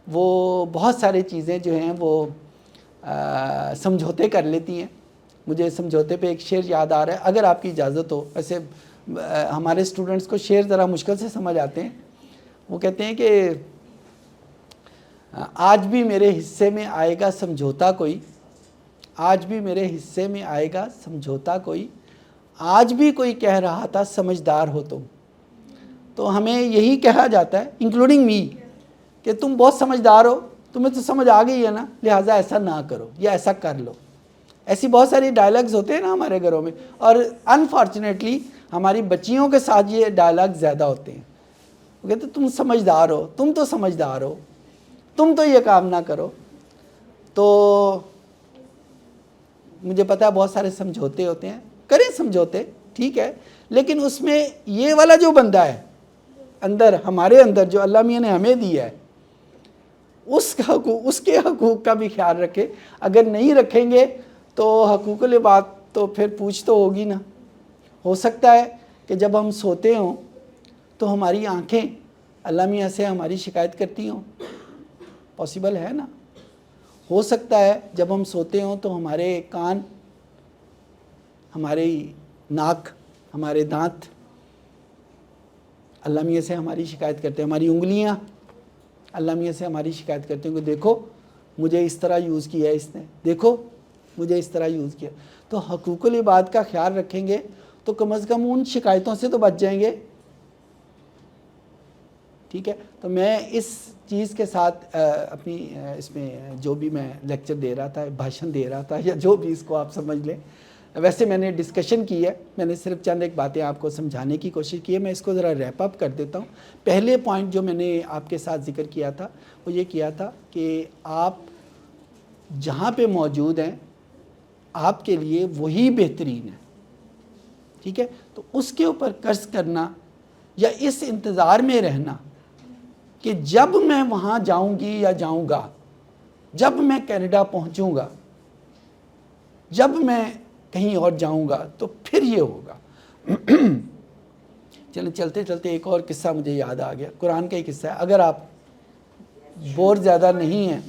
وہ بہت ساری چیزیں جو ہیں وہ سمجھوتے کر لیتی ہیں. مجھے سمجھوتے پہ ایک شعر یاد آ رہا ہے, اگر آپ کی اجازت ہو. ویسے ہمارے اسٹوڈنٹس کو شعر ذرا مشکل سے سمجھ آتے ہیں. وہ کہتے ہیں کہ آج بھی میرے حصے میں آئے گا سمجھوتا کوئی, آج بھی میرے حصے میں آئے گا سمجھوتا کوئی, آج بھی کوئی کہہ رہا تھا سمجھدار ہو تم. تو ہمیں یہی کہا جاتا ہے, انکلوڈنگ می, کہ تم بہت سمجھدار ہو، تمہیں تو سمجھ آ گئی ہے نا، لہٰذا ایسا نہ کرو یا ایسا کر لو. ایسی بہت ساری ڈائلاگز ہوتے ہیں نا ہمارے گھروں میں، اور انفارچونیٹلی ہماری بچیوں کے ساتھ یہ ڈائلاگ زیادہ ہوتے ہیں. وہ کہتے تم سمجھدار ہو، تم تو سمجھدار ہو، تم تو یہ کام نہ کرو. تو مجھے پتا ہے بہت سارے سمجھوتے ہوتے ہیں، کریں سمجھوتے، ٹھیک ہے، لیکن اس میں یہ والا جو بندہ ہے اندر، ہمارے اندر جو اللہ میاں نے ہمیں دیا ہے، اس کے حقوق کا بھی خیال رکھے. اگر نہیں رکھیں گے تو حقوق العباد تو پھر پوچھ تو ہوگی نا. ہو سکتا ہے کہ جب ہم سوتے ہوں تو ہماری آنکھیں اللہ میاں سے ہماری شکایت کرتی ہوں، پاسبل ہے نا. ہو سکتا ہے جب ہم سوتے ہوں تو ہمارے کان، ہماری ناک، ہمارے دانت اللہ میاں سے ہماری شکایت کرتے ہیں، ہماری انگلیاں اللہ میاں سے ہماری شکایت کرتے ہیں کہ دیکھو مجھے اس طرح یوز کیا ہے اس نے، دیکھو مجھے اس طرح یوز کیا. تو حقوق العباد کا خیال رکھیں گے تو کم از کم ان شکایتوں سے تو بچ جائیں گے. ٹھیک ہے. تو میں اس چیز کے ساتھ اپنی اس میں جو بھی میں لیکچر دے رہا تھا، بھاشن دے رہا تھا، یا جو بھی اس کو آپ سمجھ لیں، ویسے میں نے ڈسکشن کی ہے، میں نے صرف چند ایک باتیں آپ کو سمجھانے کی کوشش کی ہے. میں اس کو ذرا ریپ اپ کر دیتا ہوں. پہلے پوائنٹ جو میں نے آپ کے ساتھ ذکر کیا تھا وہ یہ کیا تھا کہ آپ جہاں پہ موجود ہیں آپ کے لیے وہی بہترین ہے. ٹھیک ہے. تو اس کے اوپر قرض کرنا یا اس انتظار میں رہنا کہ جب میں وہاں جاؤں گی یا جاؤں گا، جب میں کینیڈا پہنچوں گا، جب میں کہیں اور جاؤں گا تو پھر یہ ہوگا. چلیں چلتے چلتے ایک اور قصہ مجھے یاد آ گیا، قرآن کا ہی قصہ ہے، اگر آپ بور زیادہ نہیں ہیں.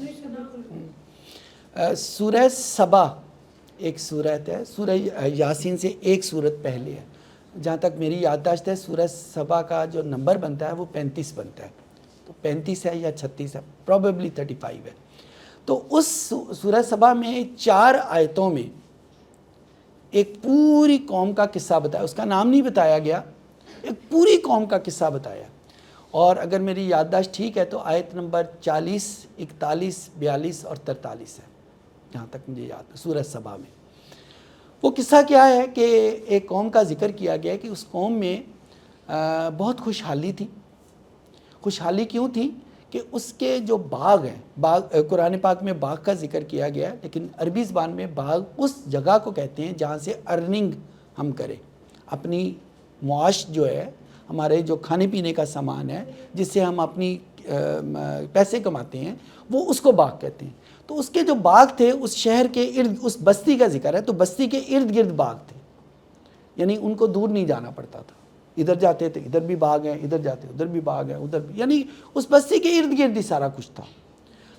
سورہ سبا ایک سورت ہے، سورہ یاسین سے ایک سورت پہلے ہے. جہاں تک میری یادداشت ہے سورہ سبا کا جو نمبر بنتا ہے وہ 35 بنتا ہے. تو 35 ہے یا 36 ہے، پروبیبلی 35 ہے. تو اس سورہ سبا میں 4 آیتوں میں ایک پوری قوم کا قصہ بتایا. اس کا نام نہیں بتایا گیا، ایک پوری قوم کا قصہ بتایا. اور اگر میری یادداشت ٹھیک ہے تو آیت نمبر 40، 41، 42 اور 43 ہے، جہاں تک مجھے یاد ہے سورہ سبا میں. وہ قصہ کیا ہے کہ ایک قوم کا ذکر کیا گیا کہ اس قوم میں بہت خوشحالی تھی. خوشحالی کیوں تھی کہ اس کے جو باغ ہیں، قرآن پاک میں باغ کا ذکر کیا گیا ہے، لیکن عربی زبان میں باغ اس جگہ کو کہتے ہیں جہاں سے ارننگ ہم کریں، اپنی معاش جو ہے، ہمارے جو کھانے پینے کا سامان ہے جس سے ہم اپنی پیسے کماتے ہیں، وہ اس کو باغ کہتے ہیں. تو اس کے جو باغ تھے اس شہر کے ارد، اس بستی کا ذکر ہے، تو بستی کے ارد گرد باغ تھے، یعنی ان کو دور نہیں جانا پڑتا تھا. ادھر جاتے تھے ادھر بھی باغ ہیں، ادھر جاتے ادھر بھی باغ ہیں، ادھر بھی، یعنی اس بستی کے ارد گرد ہی سارا کچھ تھا.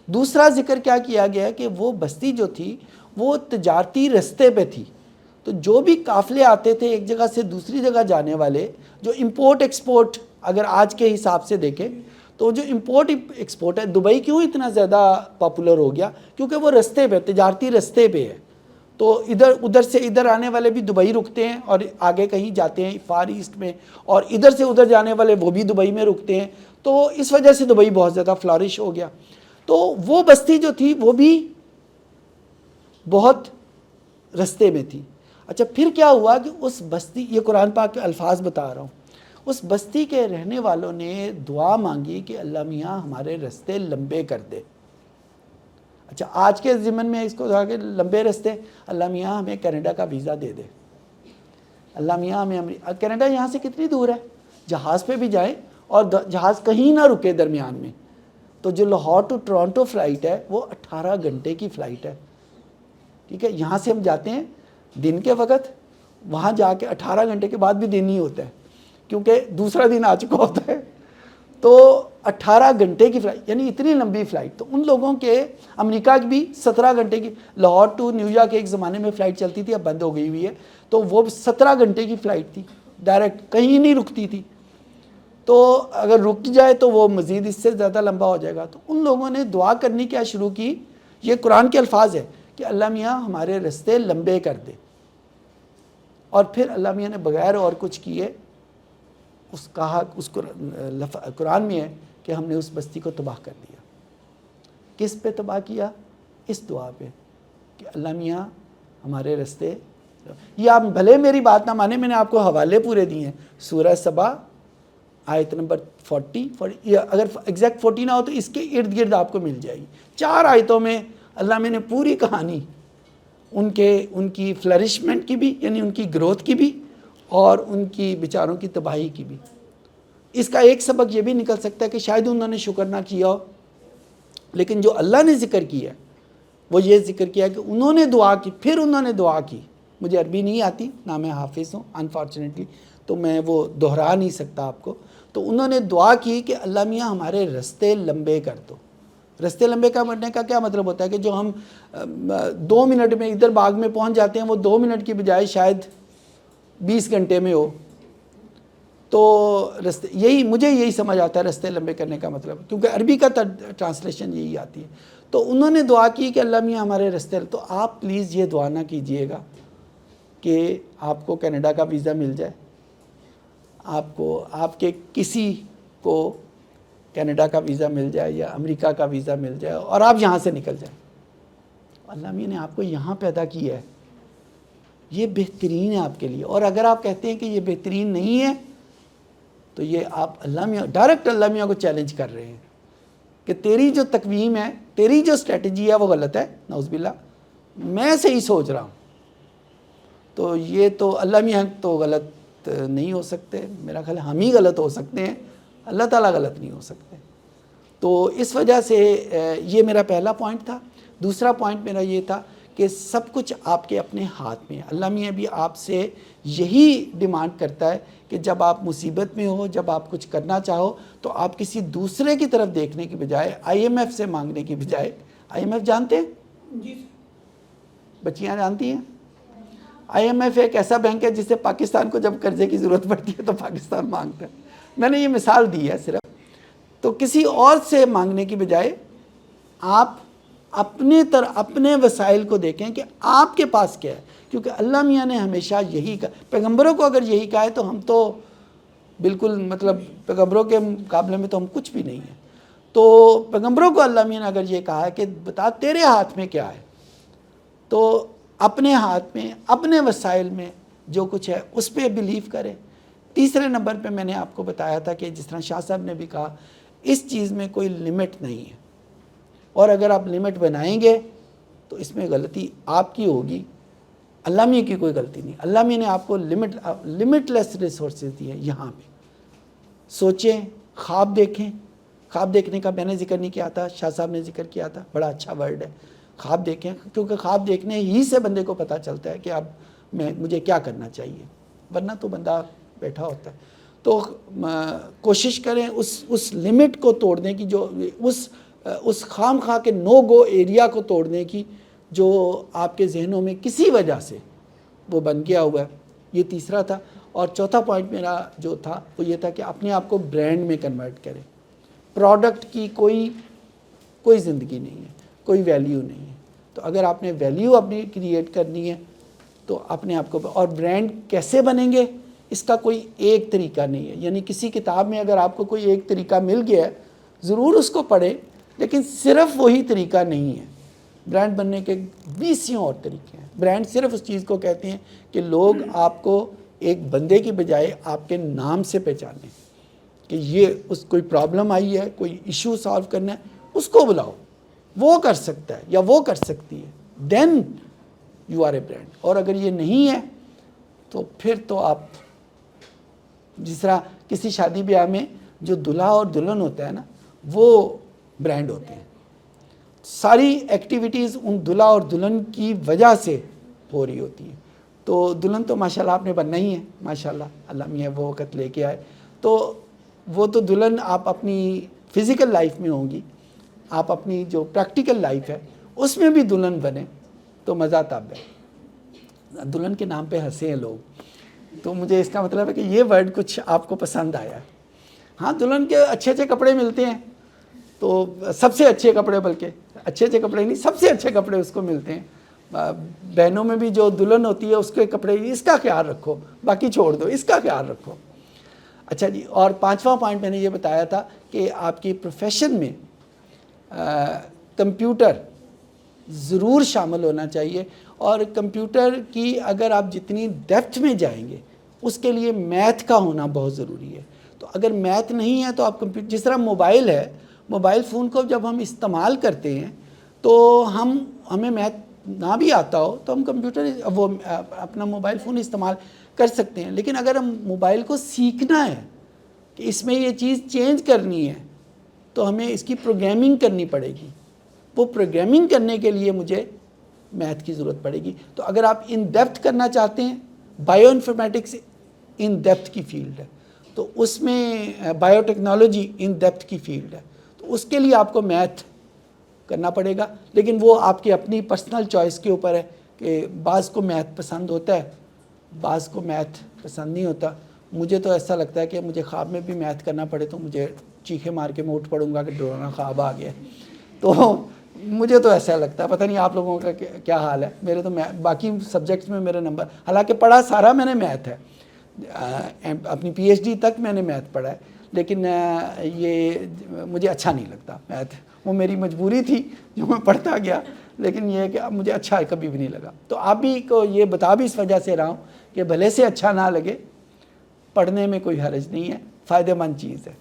دوسرا ذکر کیا کیا گیا کہ وہ بستی جو تھی وہ تجارتی رستے پہ تھی. تو جو بھی قافلے آتے تھے ایک جگہ سے دوسری جگہ جانے والے، جو امپورٹ ایکسپورٹ اگر آج کے حساب سے دیکھیں تو جو امپورٹ ایکسپورٹ ہے، دبئی کیوں اتنا زیادہ پاپولر ہو گیا؟ کیونکہ وہ رستے پہ، تجارتی رستے پہ ہے. تو ادھر سے ادھر آنے والے بھی دبئی رکتے ہیں اور آگے کہیں جاتے ہیں فار ایسٹ میں، اور ادھر سے ادھر جانے والے وہ بھی دبئی میں رکتے ہیں. تو اس وجہ سے دبئی بہت زیادہ فلورش ہو گیا. تو وہ بستی جو تھی وہ بھی بہت رستے میں تھی. اچھا پھر کیا ہوا کہ اس بستی، یہ قرآن پاک کے الفاظ بتا رہا ہوں، اس بستی کے رہنے والوں نے دعا مانگی کہ اللہ میاں ہمارے رستے لمبے کر دے. اچھا آج کے ضمن میں اس کو کہا کہ لمبے رستے، اللہ میاں ہمیں کینیڈا کا ویزا دے دے، اللہ میاں ہمیں کینیڈا یہاں سے کتنی دور ہے؟ جہاز پہ بھی جائیں اور جہاز کہیں نہ رکے درمیان میں. تو جو لاہور ٹو ٹورانٹو فلائٹ ہے وہ 18 گھنٹے کی فلائٹ ہے. ٹھیک ہے. یہاں سے ہم جاتے ہیں دن کے وقت، وہاں جا کے 18 گھنٹے کے بعد بھی دن ہی ہوتا ہے کیونکہ دوسرا دن آ چکا ہوتا ہے. تو 18 گھنٹے کی فلائٹ، یعنی اتنی لمبی فلائٹ. تو ان لوگوں کے امریکہ کی بھی 17 گھنٹے کی، لاہور ٹو نیو یارک ایک زمانے میں فلائٹ چلتی تھی، اب بند ہو گئی ہوئی ہے. تو وہ 17 گھنٹے کی فلائٹ تھی، ڈائریکٹ کہیں نہیں رکتی تھی. تو اگر رک جائے تو وہ مزید اس سے زیادہ لمبا ہو جائے گا. تو ان لوگوں نے دعا کرنی کیا شروع کی، یہ قرآن کے الفاظ ہے کہ اللہ میاں ہمارے رستے لمبے کر دے. اور پھر اللہ میاں نے بغیر اور کچھ کیے اس کہا، اس قرآن میں ہے کہ ہم نے اس بستی کو تباہ کر دیا. کس پہ تباہ کیا؟ اس دعا پہ کہ اللہ میاں ہمارے رستے. یہ آپ بھلے میری بات نہ مانیں، میں نے آپ کو حوالے پورے دیے ہیں. سورہ سبا آیت نمبر 40 یا اگر ایگزیکٹ 40 نہ ہو تو اس کے ارد گرد آپ کو مل جائے گی. 4 آیتوں میں اللہ میں نے پوری کہانی ان کی فلرشمنٹ کی بھی، یعنی ان کی گروتھ کی بھی، اور ان کی بیچاروں کی تباہی کی بھی. اس کا ایک سبق یہ بھی نکل سکتا ہے کہ شاید انہوں نے شکر نہ کیا ہو، لیکن جو اللہ نے ذکر کیا وہ یہ ذکر کیا کہ انہوں نے دعا کی، پھر انہوں نے دعا کی. مجھے عربی نہیں آتی، نہ میں حافظ ہوں انفارچونیٹلی، تو میں وہ دہرا نہیں سکتا آپ کو. تو انہوں نے دعا کی کہ اللہ میاں ہمارے رستے لمبے کر دو. رستے لمبے کرنے کا کیا مطلب ہوتا ہے کہ جو ہم 2 منٹ میں ادھر باغ میں پہنچ جاتے ہیں وہ 2 منٹ کی بجائے شاید 20 گھنٹے میں ہو. تو رستے مجھے یہی سمجھ آتا ہے رستے لمبے کرنے کا مطلب، کیونکہ عربی کا ٹرانسلیشن یہی آتی ہے. تو انہوں نے دعا کی کہ اللہ میاں ہمارے رستے. تو آپ پلیز یہ دعا نہ کیجئے گا کہ آپ کو کینیڈا کا ویزا مل جائے، آپ کے کسی کو کینیڈا کا ویزا مل جائے یا امریکہ کا ویزا مل جائے اور آپ یہاں سے نکل جائیں. اللہ میاں نے آپ کو یہاں پیدا کیا ہے، یہ بہترین ہے آپ کے لیے. اور اگر آپ کہتے ہیں کہ یہ بہترین نہیں ہے تو یہ آپ اللہ میاں ڈائریکٹ اللہ میاں کو چیلنج کر رہے ہیں کہ تیری جو تقویم ہے، تیری جو اسٹریٹجی ہے وہ غلط ہے، نعوذ باللہ. میں صحیح سوچ رہا ہوں. تو یہ تو اللہ میاں تو غلط نہیں ہو سکتے، میرا خیال ہم ہی غلط ہو سکتے ہیں، اللہ تعالیٰ غلط نہیں ہو سکتے. تو اس وجہ سے یہ میرا پہلا پوائنٹ تھا. دوسرا پوائنٹ میرا یہ تھا کہ سب کچھ آپ کے اپنے ہاتھ میں ہے. اللہ میاں بھی آپ سے یہی ڈیمانڈ کرتا ہے کہ جب آپ مصیبت میں ہو، جب آپ کچھ کرنا چاہو تو آپ کسی دوسرے کی طرف دیکھنے کی بجائے، IMF سے مانگنے کی بجائے. IMF جانتے ہیں؟ جی بچیاں جانتی ہیں؟ IMF ایک ایسا بینک ہے جس سے پاکستان کو جب قرضے کی ضرورت پڑتی ہے تو پاکستان مانگتا ہے. میں نے یہ مثال دی ہے صرف. تو کسی اور سے مانگنے کی بجائے آپ اپنے وسائل کو دیکھیں کہ آپ کے پاس کیا ہے. کیونکہ اللہ میاں نے ہمیشہ یہی کہا. پیغمبروں کو اگر یہی کہا ہے تو ہم تو بالکل مطلب پیغمبروں کے مقابلے میں تو ہم کچھ بھی نہیں ہیں. تو پیغمبروں کو اللہ میاں نے اگر یہ کہا ہے کہ بتا تیرے ہاتھ میں کیا ہے، تو اپنے ہاتھ میں، اپنے وسائل میں جو کچھ ہے اس پہ بلیو کرے. تیسرے نمبر پہ میں نے آپ کو بتایا تھا کہ جس طرح شاہ صاحب نے بھی کہا، اس چیز میں کوئی لمٹ نہیں ہے، اور اگر آپ لمٹ بنائیں گے تو اس میں غلطی آپ کی ہوگی، اللہ میاں کی کوئی غلطی نہیں. اللہ میاں نے آپ کو لمٹ لیس ریسورسز دی ہیں. یہاں پہ سوچیں، خواب دیکھیں. خواب دیکھنے کا میں نے ذکر نہیں کیا تھا، شاہ صاحب نے ذکر کیا تھا. بڑا اچھا ورڈ ہے خواب دیکھیں، کیونکہ خواب دیکھنے ہی سے بندے کو پتہ چلتا ہے کہ اب مجھے کیا کرنا چاہیے، ورنہ تو بندہ بیٹھا ہوتا ہے. تو کوشش کریں اس لمٹ کو توڑنے کی، جو اس خام خواہ کے نو گو ایریا کو توڑنے کی جو آپ کے ذہنوں میں کسی وجہ سے وہ بن گیا ہوا ہے. یہ تیسرا تھا. اور چوتھا پوائنٹ میرا جو تھا وہ یہ تھا کہ اپنے آپ کو برانڈ میں کنورٹ کریں. پروڈکٹ کی کوئی زندگی نہیں ہے، کوئی ویلیو نہیں ہے. تو اگر آپ نے ویلیو اپنی کریٹ کرنی ہے تو اپنے آپ کو. اور برانڈ کیسے بنیں گے اس کا کوئی ایک طریقہ نہیں ہے. یعنی کسی کتاب میں اگر آپ کو کوئی ایک طریقہ مل گیا ہے ضرور اس کو پڑھیں، لیکن صرف وہی طریقہ نہیں ہے. برانڈ بننے کے 20 اور طریقے ہیں. برانڈ صرف اس چیز کو کہتے ہیں کہ لوگ آپ کو ایک بندے کی بجائے آپ کے نام سے پہچانیں، کہ یہ کوئی پرابلم آئی ہے، کوئی ایشو سالو کرنا ہے، اس کو بلاؤ، وہ کر سکتا ہے یا وہ کر سکتی ہے. Then you are a brand. اور اگر یہ نہیں ہے تو پھر تو آپ جس طرح کسی شادی بیاہ میں جو دلہا اور دلہن ہوتا ہے نا، وہ برانڈ ہوتے ہیں. ساری ایکٹیویٹیز ان دلہا اور دلہن کی وجہ سے ہو رہی ہوتی ہیں. تو دلہن تو ماشاءاللہ آپ نے بننا ہی ہے، ماشاءاللہ اللہ میاں وہ وقت لے کے آئے. تو وہ تو دلہن آپ اپنی فزیکل لائف میں ہوں گی، آپ اپنی جو پریکٹیکل لائف ہے اس میں بھی دلہن بنیں تو مزہ تب ہے. دلہن کے نام پہ ہنسے ہیں لوگ، تو مجھے اس کا مطلب ہے کہ یہ ورڈ کچھ آپ کو پسند آیا. ہاں دلہن کے اچھے کپڑے ملتے ہیں، تو سب سے اچھے کپڑے، بلکہ اچھے کپڑے نہیں، سب سے اچھے کپڑے اس کو ملتے ہیں. بہنوں میں بھی جو دلہن ہوتی ہے اس کے کپڑے، اس کا خیال رکھو، باقی چھوڑ دو، اس کا خیال رکھو. اچھا جی، اور 5واں پوائنٹ میں نے یہ بتایا تھا کہ آپ کی پروفیشن میں کمپیوٹر ضرور شامل ہونا چاہیے، اور کمپیوٹر کی اگر آپ جتنی ڈیپتھ میں جائیں گے اس کے لیے میتھ کا ہونا بہت ضروری ہے. تو اگر میتھ نہیں ہے تو آپ کمپیوٹر، جس طرح موبائل ہے، موبائل فون کو جب ہم استعمال کرتے ہیں تو ہمیں میتھ نہ بھی آتا ہو تو ہم کمپیوٹر وہ اپنا موبائل فون استعمال کر سکتے ہیں. لیکن اگر ہم موبائل کو سیکھنا ہے کہ اس میں یہ چیز چینج کرنی ہے تو ہمیں اس کی پروگرامنگ کرنی پڑے گی. وہ پروگرامنگ کرنے کے لیے مجھے میتھ کی ضرورت پڑے گی. تو اگر آپ ان ڈیپتھ کرنا چاہتے ہیں، بائیو انفارمیٹکس ان ڈیپتھ کی فیلڈ ہے، تو اس میں بائیو ٹیکنالوجی ان ڈیپتھ کی فیلڈ ہے، تو اس کے لیے آپ کو میتھ کرنا پڑے گا. لیکن وہ آپ کی اپنی پرسنل چوائس کے اوپر ہے کہ بعض کو میتھ پسند ہوتا ہے، بعض کو میتھ پسند نہیں ہوتا. مجھے تو ایسا لگتا ہے کہ مجھے خواب میں بھی میتھ کرنا پڑے تو مجھے چیخے مار کے میں اٹھ پڑوں گا کہ ڈرانا خواب آ گیا. تو مجھے تو ایسا لگتا ہے، پتہ نہیں آپ لوگوں کا کیا حال ہے. میرے تو باقی سبجیکٹس میں میرے نمبر، حالانکہ پڑھا سارا میں نے میتھ ہے، اپنی پی ایچ ڈی تک میں نے میتھ پڑھا ہے، لیکن یہ مجھے اچھا نہیں لگتا میتھ. وہ میری مجبوری تھی جو میں پڑھتا گیا، لیکن یہ ہے کہ اب مجھے اچھا کبھی بھی نہیں لگا. تو آپ بھی کو یہ بتا بھی اس وجہ سے رہا ہوں کہ بھلے سے اچھا نہ لگے، پڑھنے میں کوئی حرج نہیں ہے، فائدہ مند چیز ہے.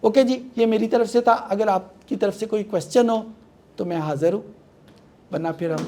اوکے جی، یہ میری طرف سے تھا. اگر آپ کی طرف سے کوئی کویسچن ہو تو میں حاضر ہوں، ورنہ پھر ہم